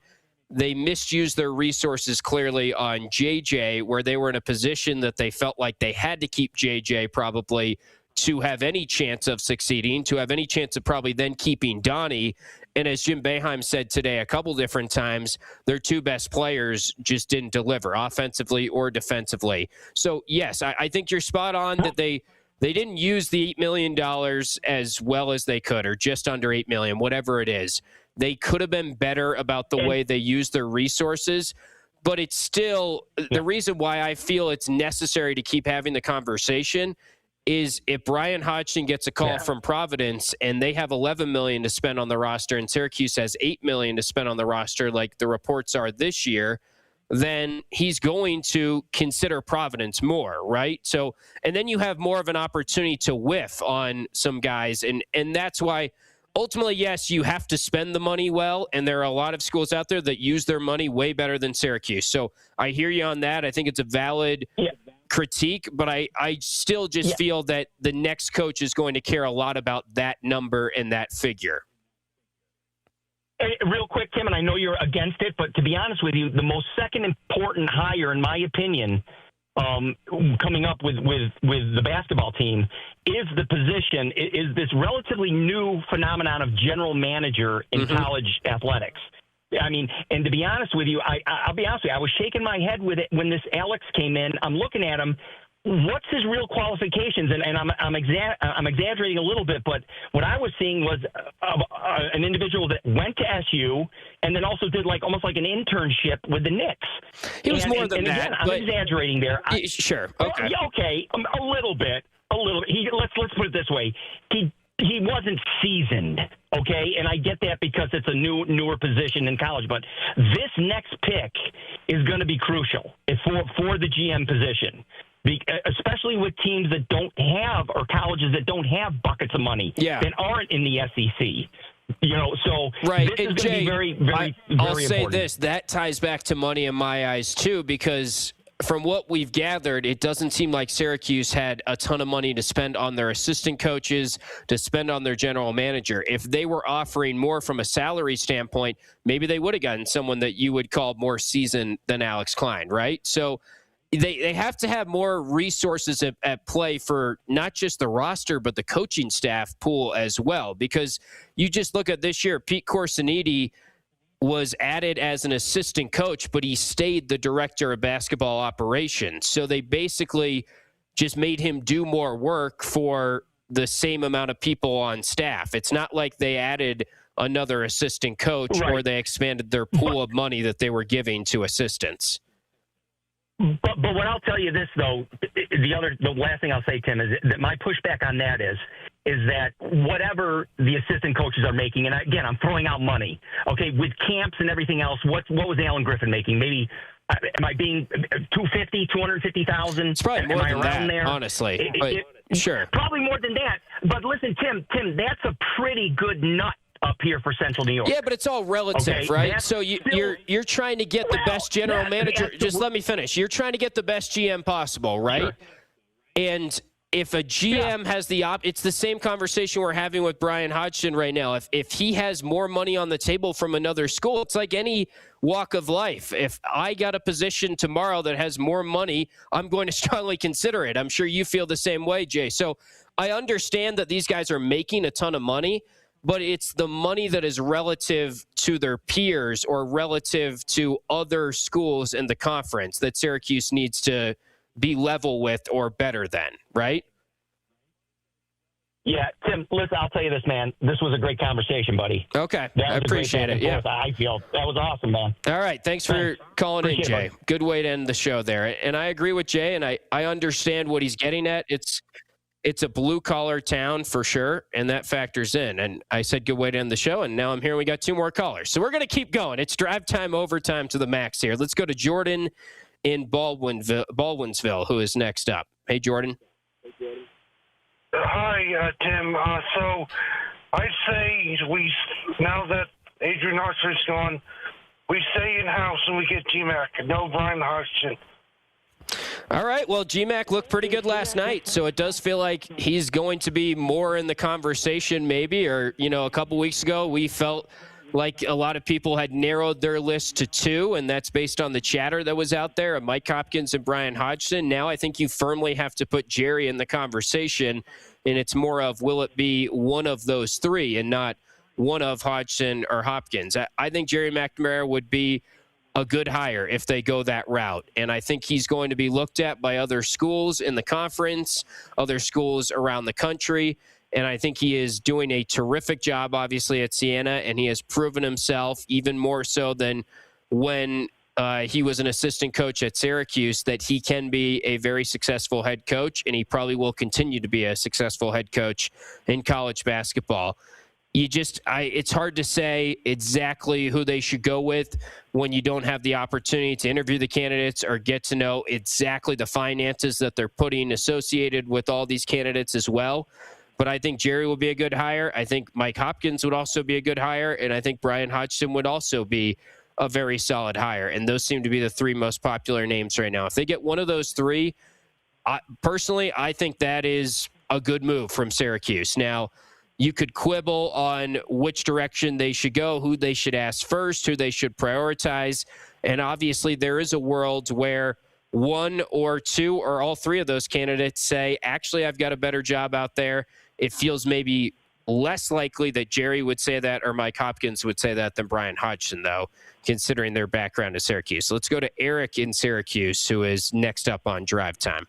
S2: they misused their resources clearly on JJ, where they were in a position that they felt like they had to keep JJ probably to have any chance of succeeding, to have any chance of probably then keeping Donnie. And as Jim Boeheim said today a couple different times, their two best players just didn't deliver offensively or defensively. So, yes, I think you're spot on that they didn't use the $8 million as well as they could, or just under $8 million, whatever it is. They could have been better about the way they use their resources, but it's still the reason why I feel it's necessary to keep having the conversation is if Brian Hodgson gets a call from Providence and they have $11 million to spend on the roster and Syracuse has $8 million to spend on the roster, like the reports are this year, then he's going to consider Providence more, right? So, and then you have more of an opportunity to whiff on some guys, and that's why. Ultimately, yes, you have to spend the money well, and there are a lot of schools out there that use their money way better than Syracuse. So I hear you on that. I think it's a valid critique, but I still just feel that the next coach is going to care a lot about that number and that figure.
S12: Real quick, Tim, and I know you're against it, but to be honest with you, the most second important hire, in my opinion, coming up with the basketball team is the position, is this relatively new phenomenon of general manager in college athletics. I mean, and to be honest with you, I'll be honest with you, I was shaking my head with it when this Alex came in. I'm looking at him. What's his real qualifications? And I'm exaggerating a little bit, but what I was seeing was an individual that went to SU and then also did almost like an internship with the Knicks.
S2: He was more than that.
S12: Again, I'm exaggerating there.
S2: Sure. Okay.
S12: Okay. A little bit. Let's put it this way. He wasn't seasoned, okay? And I get that because it's a newer position in college. But this next pick is going to be crucial for the GM position. Especially with teams that don't have, or colleges that don't have buckets of money, that aren't in the SEC. So
S2: right.
S12: This
S2: and
S12: is
S2: Jay,
S12: very, very, very
S2: I'll say
S12: important.
S2: this, that ties back to money in my eyes too, because from what we've gathered, it doesn't seem like Syracuse had a ton of money to spend on their assistant coaches, to spend on their general manager. If they were offering more from a salary standpoint, maybe they would have gotten someone that you would call more seasoned than Alex Klein, right? So they have to have more resources at play for not just the roster, but the coaching staff pool as well. Because you just look at this year, Pete Corsiniti was added as an assistant coach, but he stayed the director of basketball operations. So they basically just made him do more work for the same amount of people on staff. It's not like they added another assistant coach or they expanded their pool of money that they were giving to assistants.
S12: But what I'll tell you this, though, the last thing I'll say, Tim, is that my pushback on that is that whatever the assistant coaches are making, and again, I'm throwing out money, okay, with camps and everything else, what was Alan Griffin making? Maybe, am I being 250, 250,000?
S2: It's probably more than that,
S12: there?
S2: honestly. Sure.
S12: Probably more than that. But listen, Tim, that's a pretty good nut up here for Central New York.
S2: Yeah, but it's all relative, right?
S12: That's
S2: so you're trying to get the best general manager. Just let me finish. You're trying to get the best GM possible, right?
S12: Sure.
S2: And if a GM has the it's the same conversation we're having with Brian Hodgson right now. If he has more money on the table from another school, it's like any walk of life. If I got a position tomorrow that has more money, I'm going to strongly consider it. I'm sure you feel the same way, Jay. So I understand that these guys are making a ton of money, but it's the money that is relative to their peers or relative to other schools in the conference that Syracuse needs to be level with or better than, right?
S12: Yeah, Tim, listen, I'll tell you this, man. This was a great conversation, buddy.
S2: Okay, I appreciate it. Yeah,
S12: I feel that was awesome, man.
S2: All right, thanks for calling in, Jay. Good way to end the show there. And I agree with Jay, and I understand what he's getting at. it's a blue-collar town for sure, and that factors in. And I said good way to end the show, and now I'm here. We got 2 more callers. So we're going to keep going. It's drive time, overtime to the max here. Let's go to Jordan in Baldwinsville, who is next up. Hey, Jordan.
S13: Hi, Tim. So I'd say now that Adrian Arthur's gone, we stay in-house and we get GMAC. No Brian Hodgson.
S2: All right. Well, GMAC looked pretty good last night, so it does feel like he's going to be more in the conversation maybe. Or, a couple weeks ago we felt like a lot of people had narrowed their list to 2, and that's based on the chatter that was out there of Mike Hopkins and Brian Hodgson. Now I think you firmly have to put Jerry in the conversation, and it's more of will it be one of those 3 and not one of Hodgson or Hopkins. I think Jerry McNamara would be a good hire if they go that route. And I think he's going to be looked at by other schools in the conference, other schools around the country. And I think he is doing a terrific job, obviously, at Siena, and he has proven himself even more so than when he was an assistant coach at Syracuse, that he can be a very successful head coach, and he probably will continue to be a successful head coach in college basketball. It's hard to say exactly who they should go with when you don't have the opportunity to interview the candidates or get to know exactly the finances that they're putting associated with all these candidates as well. But I think Jerry will be a good hire. I think Mike Hopkins would also be a good hire. And I think Brian Hodgson would also be a very solid hire. And those seem to be the 3 most popular names right now. If they get one of those 3, personally, I think that is a good move from Syracuse. Now, you could quibble on which direction they should go, who they should ask first, who they should prioritize. And obviously there is a world where 1 or 2 or all 3 of those candidates say, actually, I've got a better job out there. It feels maybe less likely that Jerry would say that or Mike Hopkins would say that than Brian Hodgson, though, considering their background at Syracuse. So let's go to Eric in Syracuse, who is next up on Drive Time.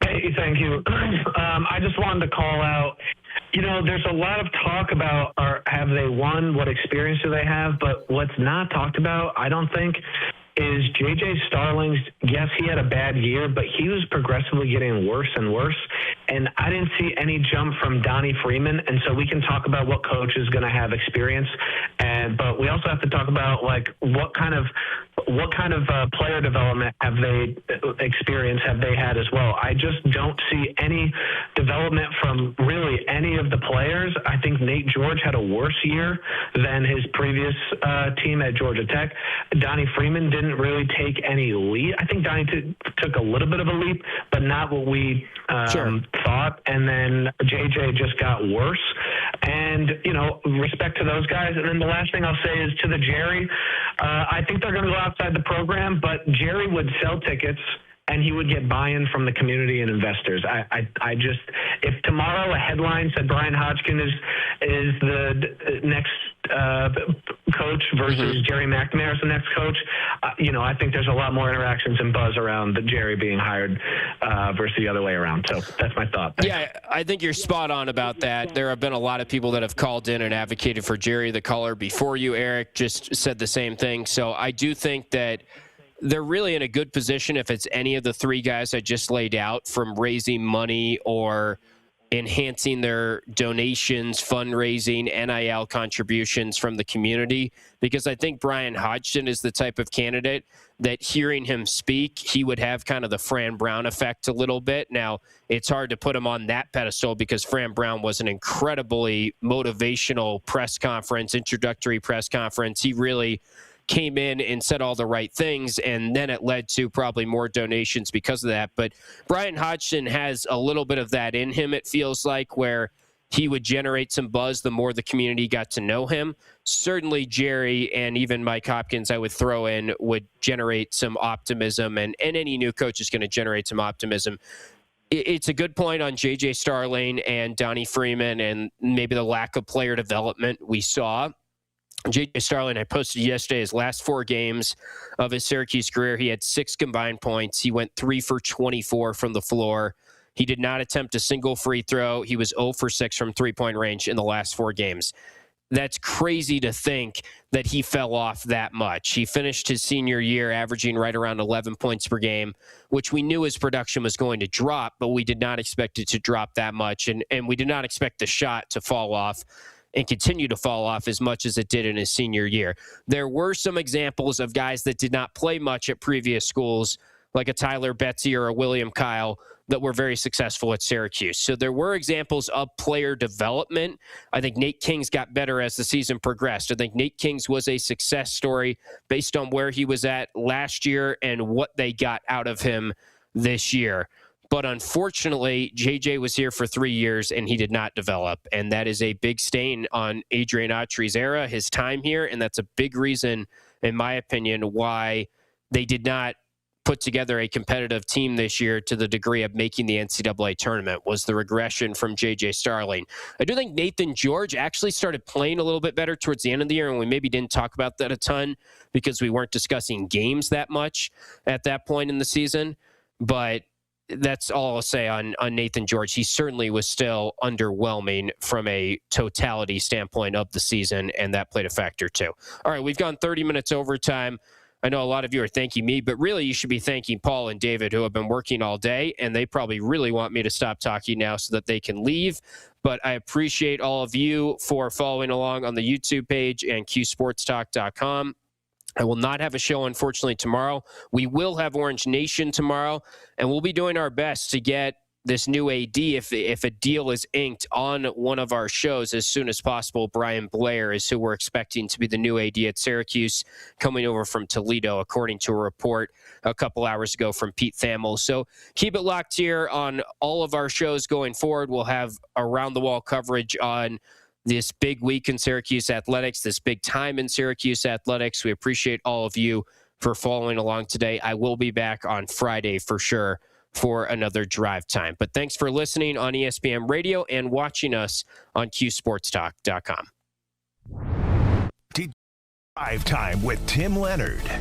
S14: Hey, thank you. I just wanted to call out, there's a lot of talk about have they won, what experience do they have, but what's not talked about, I don't think, is J.J. Starling's, yes, he had a bad year, but he was progressively getting worse and worse. And I didn't see any jump from Donnie Freeman. And so we can talk about what coach is going to have experience. But we also have to talk about what kind of player development have they had as well. I just don't see any development from really any of the players. I think Nate George had a worse year than his previous team at Georgia Tech. Donnie Freeman didn't really take any leap. I think Donnie took a little bit of a leap, but not what we thought. And then JJ just got worse. And, respect to those guys. And then the last thing I'll say is to the Jerry, I think they're going to go outside the program, but Jerry would sell tickets and he would get buy-in from the community and investors. I just, if tomorrow a headline said Brian Hodgkin is the next coach versus Jerry McNamara is the next coach, I think there's a lot more interactions and buzz around the Jerry being hired versus the other way around. So that's my thought. Thanks.
S2: Yeah, I think you're spot on about that. There have been a lot of people that have called in and advocated for Jerry. The caller before you, Eric, just said the same thing. So I do think that they're really in a good position if it's any of the 3 guys I just laid out, from raising money or enhancing their donations, fundraising, NIL contributions from the community, because I think Brian Hodgson is the type of candidate that, hearing him speak, he would have kind of the Fran Brown effect a little bit. Now, it's hard to put him on that pedestal because Fran Brown was an incredibly motivational press conference, introductory press conference. He really came in and said all the right things, and then it led to probably more donations because of that. But Brian Hodgson has a little bit of that in him, it feels like, where he would generate some buzz the more the community got to know him. Certainly Jerry and even Mike Hopkins, I would throw in, would generate some optimism, and any new coach is going to generate some optimism. It's a good point on J.J. Starling and Donnie Freeman and maybe the lack of player development we saw. J.J. Starling, I posted yesterday his last 4 games of his Syracuse career. He had 6 combined points. He went 3 for 24 from the floor. He did not attempt a single free throw. He was 0 for 6 from three-point range in the last 4 games. that's crazy to think that he fell off that much. He finished his senior year averaging right around 11 points per game, which we knew his production was going to drop, but we did not expect it to drop that much. And we did not expect the shot to fall off and continue to fall off as much as it did in his senior year. There were some examples of guys that did not play much at previous schools, like a Tyler Betsy or a William Kyle, that were very successful at Syracuse. So there were examples of player development. I think Nate Kings got better as the season progressed. I think Nate Kings was a success story based on where he was at last year and what they got out of him this year. But unfortunately, JJ was here for 3 years and he did not develop. And that is a big stain on Adrian Autry's era, his time here. And that's a big reason, in my opinion, why they did not put together a competitive team this year to the degree of making the NCAA tournament, was the regression from J.J. Starling. I do think Nathan George actually started playing a little bit better towards the end of the year, and we maybe didn't talk about that a ton because we weren't discussing games that much at that point in the season. But that's all I'll say on Nathan George. He certainly was still underwhelming from a totality standpoint of the season, and that played a factor too. All right, we've gone 30 minutes overtime. I know a lot of you are thanking me, but really you should be thanking Paul and David, who have been working all day, and they probably really want me to stop talking now so that they can leave. But I appreciate all of you for following along on the YouTube page and QSportsTalk.com. I will not have a show, unfortunately, tomorrow. We will have Orange Nation tomorrow, and we'll be doing our best to get this new AD, if a deal is inked, on one of our shows as soon as possible. Brian Blair is who we're expecting to be the new AD at Syracuse, coming over from Toledo, according to a report a couple hours ago from Pete Thamel. So keep it locked here on all of our shows going forward. We'll have around-the-wall coverage on this big week in Syracuse athletics, this big time in Syracuse athletics. We appreciate all of you for following along today. I will be back on Friday for sure for another drive time. But thanks for listening on ESPN Radio and watching us on QSportsTalk.com.
S4: Drive Time with Tim Leonard.